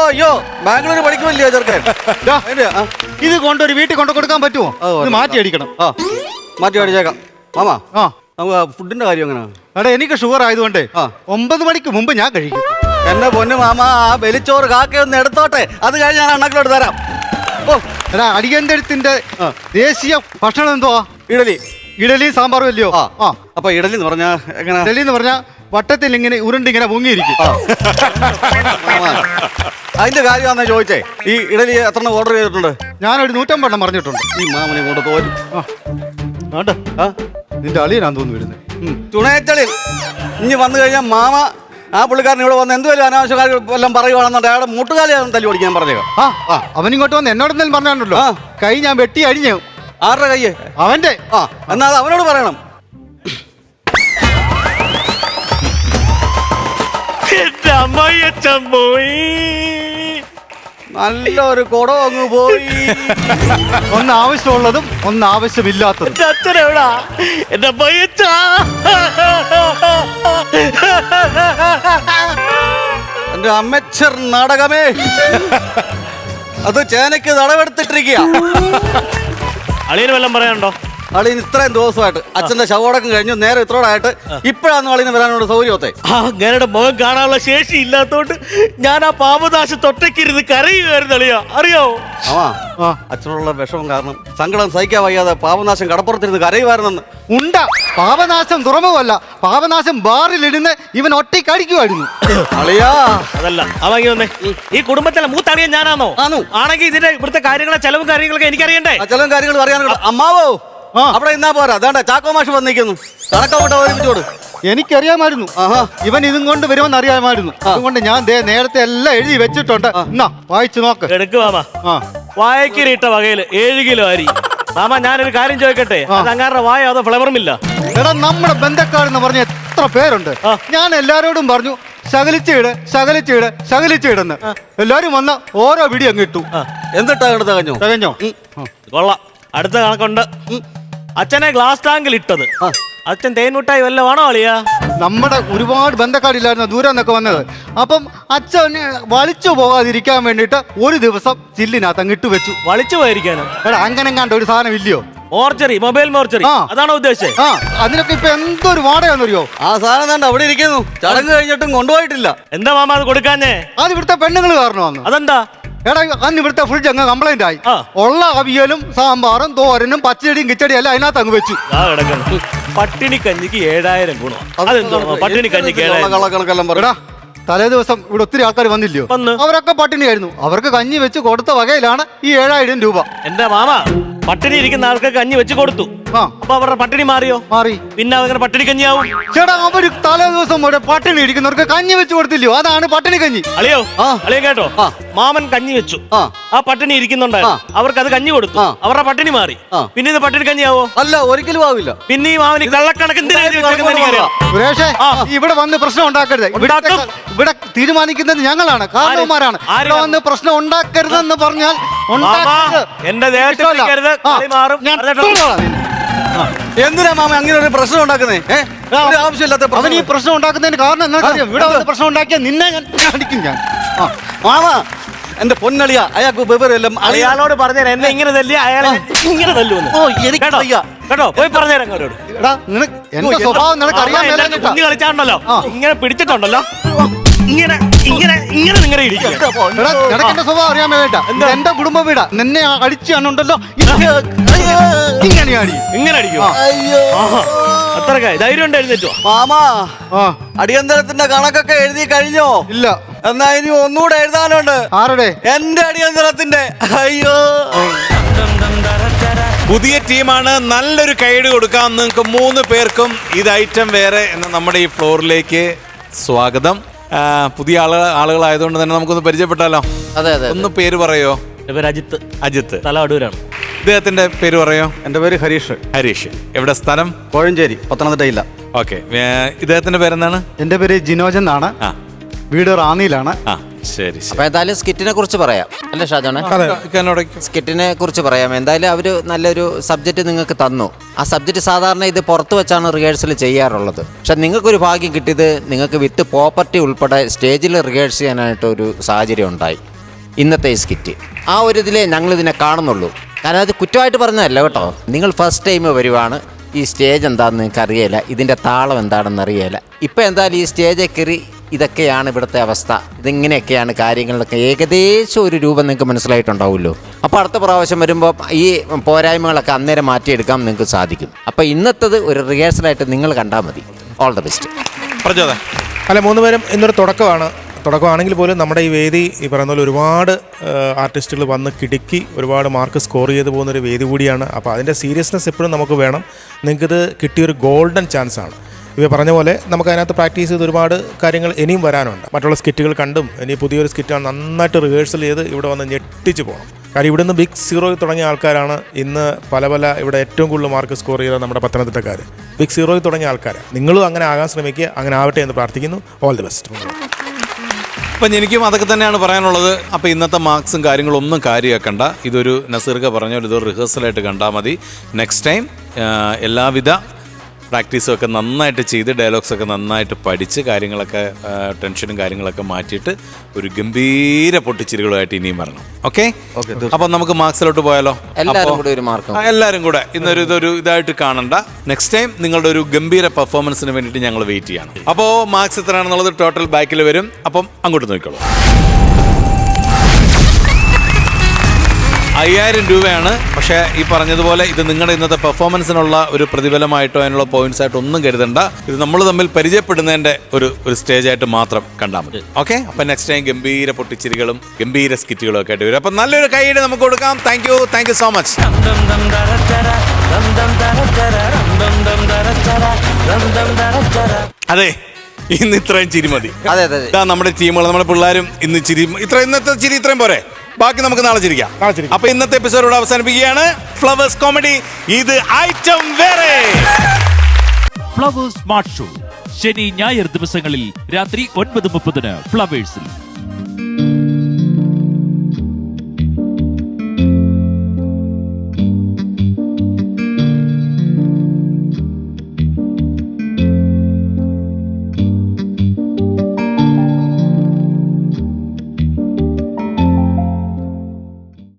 Speaker 13: ബാംഗ്ലൂർ പഠിക്കുമല്ലോ ചെറുക്കൻ.
Speaker 7: ഇത് കൊണ്ടൊരു വീട്ടിൽ കൊണ്ടു കൊടുക്കാൻ പറ്റുമോ? ഇത് മാറ്റി അടിക്കണം.
Speaker 13: മാറ്റി അടിച്ചേക്കാം മാമാ. നമുക്ക് ഫുഡിന്റെ കാര്യം എങ്ങനെയാണ്?
Speaker 7: എടാ, എനിക്ക് ഷുഗർ ആയതുകൊണ്ട് 9 മണിക്ക് മുമ്പ് ഞാൻ കഴിക്കും.
Speaker 13: എന്റെ പൊന്നു മാമ, ആ വെലിച്ചോറ് കാക്കയൊന്ന് എടുത്തോട്ടെ, അത് കഴിഞ്ഞ് ഞാൻ അണ്ണക്കിലോട്ട് തരാം.
Speaker 7: എടാ, അടിയന്തരത്തിന്റെ ദേശീയ ഭക്ഷണം എന്തുവാ? ഇഡലി സാമ്പാറും അല്ലയോ?
Speaker 13: അപ്പൊ ഇഡലി എന്ന് പറഞ്ഞാ എങ്ങനെ?
Speaker 7: ഇഡലി എന്ന് പറഞ്ഞാ വട്ടത്തിൽ ഇങ്ങനെ ഉരുണ്ടിങ്ങനെ പൊങ്ങിയിരിക്കും.
Speaker 13: അതിന്റെ കാര്യമാണെന്ന് ചോദിച്ചേ. ഈ ഇഡലി എത്ര ഓർഡർ ചെയ്തിട്ടുണ്ട്?
Speaker 7: ഞാനൊരു 150 എണ്ണം പറഞ്ഞിട്ടുണ്ട്.
Speaker 13: ഈ മാമനെ കൊണ്ട് തോരും.
Speaker 7: നിന്റെ അളിയനാന്ന് തോന്നുന്നു വരുന്നത്.
Speaker 13: ചുണയച്ചളിൽ ഇനി വന്നു കഴിഞ്ഞാൽ മാമ ആ പുള്ളിക്കാരൻ ഇവിടെ വന്ന് എന്തുവല്ല അനാവശ്യ കാര്യം എല്ലാം പറയുവാണെന്നുണ്ട് അയാളുടെ മുട്ടുകാലിയാണ് തല്ലി ഓടിക്കാൻ പറഞ്ഞേക്കാം.
Speaker 7: അവനിങ്ങോട്ട് വന്ന് എന്നോടെന്തെങ്കിലും പറഞ്ഞാണല്ലോ, കൈ ഞാൻ വെട്ടി അഴിഞ്ഞു.
Speaker 13: ആരുടെ കയ്യ്?
Speaker 7: അവന്റെ.
Speaker 13: എന്നാ അത് അവനോട് പറയണം.
Speaker 6: എന്റെ അമ്മയച്ചൻ പോയി,
Speaker 13: നല്ലൊരു കുടം അങ്ങ് പോയി.
Speaker 7: ഒന്ന് ആവശ്യമുള്ളതും ഒന്ന് ആവശ്യമില്ലാത്തതും.
Speaker 6: അച്ഛൻ എവിടാ? എന്റെ അമ്മയച്ച.
Speaker 13: എന്റെ അമ്മച്ചർ നാടകമേ, അത് ചേനയ്ക്ക് തടവെടുത്തിട്ടിരിക്കുക.
Speaker 6: അളിയന് വല്ലതും പറയാനുണ്ടോ?
Speaker 13: അളിയന് ഇത്രയും ദിവസമായിട്ട് അച്ഛന്റെ ശവോടക്കം കഴിഞ്ഞു, നേരെ ഇത്രോടായിട്ട് ഇപ്പോഴാണ് അളിയന് വരാനോട് സൗകര്യമൊത്തെ.
Speaker 6: അങ്ങനെയുടെ മുഖം കാണാനുള്ള ശേഷി ഇല്ലാത്തോണ്ട് ഞാൻ ആ പാപനാശം തൊട്ടക്കിരുന്ന് കരയുമായിരുന്നു അളിയാ, അറിയാവോ?
Speaker 13: അച്ഛനുള്ള വിഷമം കാരണം സങ്കടം സഹിക്കാൻ വയ്യാതെ പാപനാശം കടപ്പുറത്തിരുന്ന് കരയുമായിരുന്നെന്ന്.
Speaker 7: ഉണ്ട, പാപനാശം തുറമുവല്ല, പാപനാശം ബാറിലിരുന്ന് ഇവൻ ഒറ്റയ്ക്കടിക്കുമായിരുന്നു.
Speaker 13: അളിയാ,
Speaker 6: അതല്ല അവങ്ങി വന്നേ. ഈ കുടുംബത്തിലെ മൂത്തറിയാൻ ഞാനാണോ? ആണെങ്കിൽ ഇതിന്റെ ഇവിടുത്തെ കാര്യങ്ങളെ ചെലവും കാര്യങ്ങളൊക്കെ എനിക്കറിയണ്ടേ?
Speaker 13: ചെലവും കാര്യങ്ങളും അറിയാനുള്ള അമ്മാവോ അവിടെ ഇന്നാ പോരാ. അതാണ്ട് ചാക്കോ മാഷ് വന്നിരിക്കുന്നു. കണക്കോട്ട് ഒരുമിച്ചോട്.
Speaker 7: എനിക്കറിയാമായിരുന്നു ഇവൻ ഇതും കൊണ്ട് വരുമെന്ന് അറിയാമായിരുന്നു. അതുകൊണ്ട് ഞാൻ നേരത്തെ എല്ലാം എഴുതി വെച്ചിട്ടുണ്ട്. എന്നാ വായിച്ചു നോക്ക്.
Speaker 6: എടുക്ക് മാമ. വായക്കിരിട്ട വകയില് 7 കിലോ അരി. മാമ, ഞാനൊരു കാര്യം ചോദിക്കട്ടെ, അത് അങ്ങാരുടെ വായ അതോ ഫ്ലവറുമില്ല?
Speaker 7: എടാ, നമ്മുടെ ബന്ധക്കാരെന്ന് പറഞ്ഞ എത്ര പേരുണ്ട്. ഞാൻ എല്ലാരോടും പറഞ്ഞു ശകലിച്ചിടുന്ന്. എല്ലാരും വന്ന ഓരോ പിടി അങ്ങ് ഇട്ടു.
Speaker 13: എന്നിട്ടാ തികഞ്ഞോ?
Speaker 6: കൊള്ളാം. അടുത്ത കണക്കുണ്ട്. അച്ഛനെ ഗ്ലാസ് ടാങ്കിൽ ഇട്ടത് അച്ഛൻ തേൻമുട്ടായി വല്ലതാണോ അളിയാ?
Speaker 7: നമ്മുടെ ഒരുപാട് ബന്ധക്കാരില്ലായിരുന്നു ദൂരം നിന്നൊക്കെ വന്നത്. അപ്പം അച്ഛൻ വലിച്ചു പോകാതിരിക്കാൻ വേണ്ടിട്ട് ഒരു ദിവസം ചില്ലിനകത്ത് അങ്ങ് ഇട്ട് വെച്ചു.
Speaker 6: വലിച്ചു പോയിരിക്കാനോ?
Speaker 7: എടാ, അങ്ങനെ കണ്ട ഒരു സാധനം ഇല്ലയോ?
Speaker 6: മോർച്ചറി, മൊബൈൽ മോർച്ചറി, അതാണോ ഉദ്ദേശിച്ചത്?
Speaker 7: അതിനൊക്കെ ഇപ്പൊ എന്തൊരു വാടകയെന്നറിയോ?
Speaker 13: ആ സാധനം തന്നെ അവിടെ ഇരിക്കുന്നു. ചടങ്ങ് കഴിഞ്ഞിട്ടും കൊണ്ടുപോയിട്ടില്ല.
Speaker 6: എന്താ മാമ അത് കൊടുക്കാഞ്ഞേ?
Speaker 7: അത് ഇവിടുത്തെ പെണ്ണുങ്ങൾ കാരണമാണ്.
Speaker 6: അതെന്താ?
Speaker 13: എടാ അന്ന് ഇവിടുത്തെ ഫ്രിഡ്ജ് അങ്ങ് കംപ്ലൈന്റ് ആയി. ഉള്ള അവിയലും സാമ്പാറും തോരനും പച്ചടിയും കിച്ചടിയും എല്ലാം അതിനകത്ത് അങ്ങ് വെച്ചു.
Speaker 14: പട്ടിണി കഞ്ഞിക്ക് 7000 ഗുണം. അതെന്തോ പട്ടിണി കഞ്ഞിക്ക് 7000.
Speaker 13: തലേ ദിവസം ഇവിടെ ഒത്തിരി ആൾക്കാർ വന്നില്ലയോ? അവരൊക്കെ പട്ടിണിയായിരുന്നു. അവർക്ക് കഞ്ഞി വെച്ച് കൊടുത്ത വകയിലാണ് ഈ 7000 രൂപ.
Speaker 14: എന്റെ മാമ പട്ടിണി ഇരിക്കുന്ന ആൾക്ക് കഞ്ഞി വെച്ച് കൊടുത്തു. അപ്പൊ അവരുടെ പട്ടിണി മാറിയോ?
Speaker 13: മാറി.
Speaker 14: പിന്നെ അങ്ങനെ പട്ടിണി കഞ്ഞിയാവും.
Speaker 13: ചേട്ടാ അവര് തലേ ദിവസം പട്ടിണി ഇരിക്കുന്നവർക്ക് കഞ്ഞി വെച്ച് കൊടുത്തില്ലയോ? അതാണ് പട്ടിണി കഞ്ഞി.
Speaker 14: അളിയോ അളിയോ കേട്ടോ, മാമൻ കഞ്ഞി വെച്ചു, ആ പട്ടിണി ഇരിക്കുന്നുണ്ടായിരുന്നു, അവർക്ക് അത് കഞ്ഞി കൊടുത്തു, അവരുടെ പട്ടിണി മാറി. പിന്നെ ഇത് പട്ടിണി കഞ്ഞിയാവോ?
Speaker 13: അല്ല, ഒരിക്കലും ആവില്ല.
Speaker 14: പിന്നെ ഈ മാമന് കള്ളക്കണക്ക്
Speaker 13: സുരേഷേ, ഇവിടെ വന്ന് പ്രശ്നം ഉണ്ടാക്കരുത്. ഇവിടെ തീരുമാനിക്കുന്നത് ഞങ്ങളാണ്, കാരണവന്മാരാണ്. ഇവിടെ വന്ന് പ്രശ്നം ഉണ്ടാക്കരുതെന്ന് പറഞ്ഞാൽ
Speaker 14: എന്റെ ദേഹത്ത് മാറും.
Speaker 13: എന്തിനാ മാമ അങ്ങനെ ഒരു പ്രശ്നം ഉണ്ടാക്കുന്നേ? ആവശ്യമില്ലാത്ത അവൻ ഈ പ്രശ്നം ഉണ്ടാക്കുന്നതിന് കാരണം നിങ്ങൾക്കറിയാം. ഇവിടെ വന്ന് പ്രശ്നം ഉണ്ടാക്കിയാൽ നിന്നെ ഞാൻ അടിക്കും. ഞാൻ മാമ എന്റെ പൊന്നളിയ, അയാൾക്ക് വിവരമെല്ലാം
Speaker 14: അയാളോട് പറഞ്ഞേരാ എന്നെ ഇങ്ങനെ തല്ലി അയാളെ ഇങ്ങനെ തല്ലുവന്നു. കേട്ടോ പോയി പറഞ്ഞേരാ അവരോട്.
Speaker 13: എന്റെ സ്വഭാവം നിനക്ക് അറിയാൻ
Speaker 14: കുഞ്ഞു കളിച്ചാണ്ടല്ലോ, ഇങ്ങനെ പിടിച്ചിട്ടുണ്ടല്ലോ, ഇങ്ങനെ ഇങ്ങനെ ഇങ്ങനെ നിങ്ങളെ ഇടിക്കും.
Speaker 13: നിനക്ക് എന്റെ സ്വഭാവം അറിയാൻ വേണ്ട. എന്റെ കുടുംബ വീടാ. നിന്നെ അടിച്ചാണുണ്ടല്ലോ
Speaker 14: ഇങ്ങനെ അടിക്കും. അത്രക്കാ ധൈര്യം ഉണ്ട്. എഴുന്നേറ്റോ
Speaker 13: മാമാ? അടിയന്തരത്തിന്റെ കണക്കൊക്കെ എഴുതി കഴിഞ്ഞോ? ഇല്ല. എന്നാ ഇനി ഒന്നുകൂടെ എഴുതാനുണ്ട്. ആരുടെ? എന്റെ അടിയന്തരത്തിന്റെ. അയ്യോ,
Speaker 3: പുതിയ ടീമാണ്. നല്ലൊരു കൈയ്യടി കൊടുക്കാം നിങ്ങൾക്ക് 3 പേർക്കും. ഇത് ഐറ്റം വേറെ എന്ന നമ്മുടെ ഈ ഫ്ലോറിലേക്ക് സ്വാഗതം. പുതിയ ആളുകളായതുകൊണ്ട് തന്നെ നമുക്കൊന്ന് പരിചയപ്പെട്ടാലോ?
Speaker 1: അതെ അതെ.
Speaker 3: ഒന്ന് പേര് പറയോ?
Speaker 14: എന്റെ പേര് അജിത്ത്.
Speaker 3: അജിത്ത്.
Speaker 14: തല അടൂരാണ്.
Speaker 3: ഇദ്ദേഹത്തിന്റെ പേര് പറയോ?
Speaker 13: എന്റെ പേര് ഹരീഷ്.
Speaker 3: ഹരീഷ്. എവിടെ സ്ഥലം?
Speaker 13: കോഴഞ്ചേരി, പത്തനംതിട്ട ജില്ല.
Speaker 3: ഓക്കെ. ഇദ്ദേഹത്തിന്റെ പേരെന്താണ്?
Speaker 13: എന്റെ പേര് ജിനോജൻ എന്നാണ്. വീട് റാന്നിയിലാണ്.
Speaker 3: ശരി.
Speaker 1: അപ്പൊ എന്തായാലും സ്കിറ്റിനെ കുറിച്ച് പറയാം അല്ലേ ഷാജോണെ? സ്കിറ്റിനെ കുറിച്ച് പറയാം. എന്തായാലും അവര് നല്ലൊരു സബ്ജക്റ്റ് നിങ്ങൾക്ക് തന്നു. ആ സബ്ജക്റ്റ് സാധാരണ ഇത് പുറത്ത് വെച്ചാണ് റിഹേഴ്സൽ ചെയ്യാറുള്ളത്. പക്ഷെ നിങ്ങൾക്കൊരു ഭാഗ്യം കിട്ടിയത്, നിങ്ങൾക്ക് വിത്ത് പ്രോപ്പർട്ടി ഉൾപ്പെടെ സ്റ്റേജിൽ റിഹേഴ്സ് ചെയ്യാനായിട്ട് ഒരു സാഹചര്യം ഉണ്ടായി. ഇന്നത്തെ ഈ സ്കിറ്റ് ആ ഒരു ഇതിലേ ഞങ്ങളിതിനെ കാണുന്നുള്ളൂ. കാരണം അത് കുറ്റമായിട്ട് പറഞ്ഞതല്ല കേട്ടോ. നിങ്ങൾ ഫസ്റ്റ് ടൈം വരുവാണ്. ഈ സ്റ്റേജ് എന്താണെന്ന് നിങ്ങൾക്ക് അറിയില്ല, ഇതിൻ്റെ താളം എന്താണെന്ന് അറിയില്ല. ഇപ്പം എന്തായാലും ഈ സ്റ്റേജിൽ കയറി ഇതൊക്കെയാണ് ഇവിടുത്തെ അവസ്ഥ, ഇതിങ്ങനെയൊക്കെയാണ് കാര്യങ്ങളിലൊക്കെ ഏകദേശം ഒരു രൂപം നിങ്ങൾക്ക് മനസ്സിലായിട്ടുണ്ടാവുമല്ലോ. അപ്പോൾ അടുത്ത പ്രാവശ്യം വരുമ്പോൾ ഈ പോരായ്മകളൊക്കെ അന്നേരം മാറ്റിയെടുക്കാൻ നിങ്ങൾക്ക് സാധിക്കും. അപ്പോൾ ഇന്നത്തത് ഒരു റിഹേഴ്സലായിട്ട് നിങ്ങൾ കണ്ടാൽ മതി. All the best.
Speaker 3: പ്രചോദനം.
Speaker 8: അല്ല, 3 പേരും ഇന്നൊരു തുടക്കമാണെങ്കിൽ പോലും നമ്മുടെ ഈ വേദി ഈ പറയുന്ന പോലെ ഒരുപാട് ആർട്ടിസ്റ്റുകൾ വന്ന് കിടുക്കി ഒരുപാട് മാർക്ക് സ്കോർ ചെയ്ത് പോകുന്നൊരു വേദി കൂടിയാണ്. അപ്പോൾ അതിൻ്റെ സീരിയസ്നെസ് എപ്പോഴും നമുക്ക് വേണം. നിങ്ങൾക്കിത് കിട്ടിയൊരു ഗോൾഡൻ ചാൻസാണ്. ഇവ പറഞ്ഞ പോലെ നമുക്ക് അതിനകത്ത് പ്രാക്ടീസ് ചെയ്ത് ഒരുപാട് കാര്യങ്ങൾ ഇനിയും വരാനുണ്ട്. മറ്റുള്ള സ്കിറ്റുകൾ കണ്ടും ഇനി പുതിയൊരു സ്കിറ്റാണ് നന്നായിട്ട് റിഹേഴ്സൽ ചെയ്ത് ഇവിടെ വന്ന് ഞെട്ടിച്ച് പോകണം. കാര്യം ഇവിടെ നിന്ന് ബിഗ് സീറോയിൽ തുടങ്ങിയ ആൾക്കാരാണ് ഇന്ന് പല ഇവിടെ ഏറ്റവും കൂടുതൽ മാർക്ക് സ്കോർ ചെയ്ത നമ്മുടെ പത്തനംതിട്ടക്കാർ ബിഗ് സീറോയിൽ തുടങ്ങിയ ആൾക്കാരാണ്. നിങ്ങളും അങ്ങനെ ആകാൻ ശ്രമിക്കുക. അങ്ങനെ ആവട്ടെ എന്ന് പ്രാർത്ഥിക്കുന്നു. All the best.
Speaker 3: അപ്പം എനിക്കും അതൊക്കെ തന്നെയാണ് പറയാനുള്ളത്. അപ്പോൾ ഇന്നത്തെ മാർക്സും കാര്യങ്ങളും ഒന്നും കാര്യമാക്കണ്ട. ഇതൊരു നസീർക്ക പറഞ്ഞ പോലെ ഇതൊരു റിഹേഴ്സലായിട്ട് കണ്ടാൽ മതി. നെക്സ്റ്റ് ടൈം എല്ലാവിധ പ്രാക്ടീസും ഒക്കെ നന്നായിട്ട് ചെയ്ത് ഡയലോഗ്സൊക്കെ നന്നായിട്ട് പഠിച്ച് കാര്യങ്ങളൊക്കെ ടെൻഷനും കാര്യങ്ങളൊക്കെ മാറ്റിയിട്ട് ഒരു ഗംഭീര പൊട്ടിച്ചിരികളുമായിട്ട് ഇനിയും വരണം. ഓക്കെ. അപ്പം നമുക്ക് മാർക്സിലോട്ട് പോയാലോ? എല്ലാവരും കൂടെ ഇതൊരു ഇതായിട്ട് കാണണ്ട. നെക്സ്റ്റ് ടൈം നിങ്ങളുടെ ഒരു ഗംഭീര പെർഫോമൻസിന് വേണ്ടിയിട്ട് ഞങ്ങൾ വെയിറ്റ് ചെയ്യണം. അപ്പോൾ മാർക്സ് എത്രയാണെന്നുള്ളത് ടോട്ടൽ ബാക്കിൽ വരും. അപ്പം അങ്ങോട്ട് നോക്കിക്കോളൂ. 5000 രൂപയാണ്. പക്ഷേ ഈ പറഞ്ഞതുപോലെ ഇത് നിങ്ങളുടെ ഇന്നത്തെ പെർഫോമൻസിനുള്ള ഒരു പ്രതിഫലമായിട്ടോ അതിനുള്ള പോയിന്റ്സ് ആയിട്ടോ ഒന്നും കരുതണ്ട. ഇത് നമ്മൾ തമ്മിൽ പരിചയപ്പെടുന്നതിൻ്റെ ഒരു സ്റ്റേജായിട്ട് മാത്രം കണ്ടാൽ മതി. ഓക്കെ. അപ്പം നെക്സ്റ്റ് ടൈം ഗംഭീര പൊട്ടിച്ചിരികളും ഗംഭീര സ്കിറ്റുകളും ഒക്കെ ആയിട്ട് വരും. അപ്പം നല്ലൊരു കൈയ്യടി നമുക്ക് കൊടുക്കാം. Thank you so much. അതെ, ഇന്ന് ഇത്രയും ചിരി മതി. നമ്മുടെ ടീമുകൾ, നമ്മുടെ പിള്ളേരും ഇന്ന് ഇന്നത്തെ ചിരി ഇത്രയും പോരെ. ബാക്കി നമുക്ക് നാളെ ചിരിക്കാം. അപ്പൊ ഇന്നത്തെ എപ്പിസോഡ് അവസാനിപ്പിക്കുകയാണ്. ഫ്ലവേഴ്സ് കോമഡി ഇത് ഐറ്റം വേറെ.
Speaker 15: ഫ്ലവേഴ്സ് സ്മാർട്ട് ഷോ ശനി ഞായർ ദിവസങ്ങളിൽ രാത്രി 9:30 ഫ്ലവേഴ്സിൽ.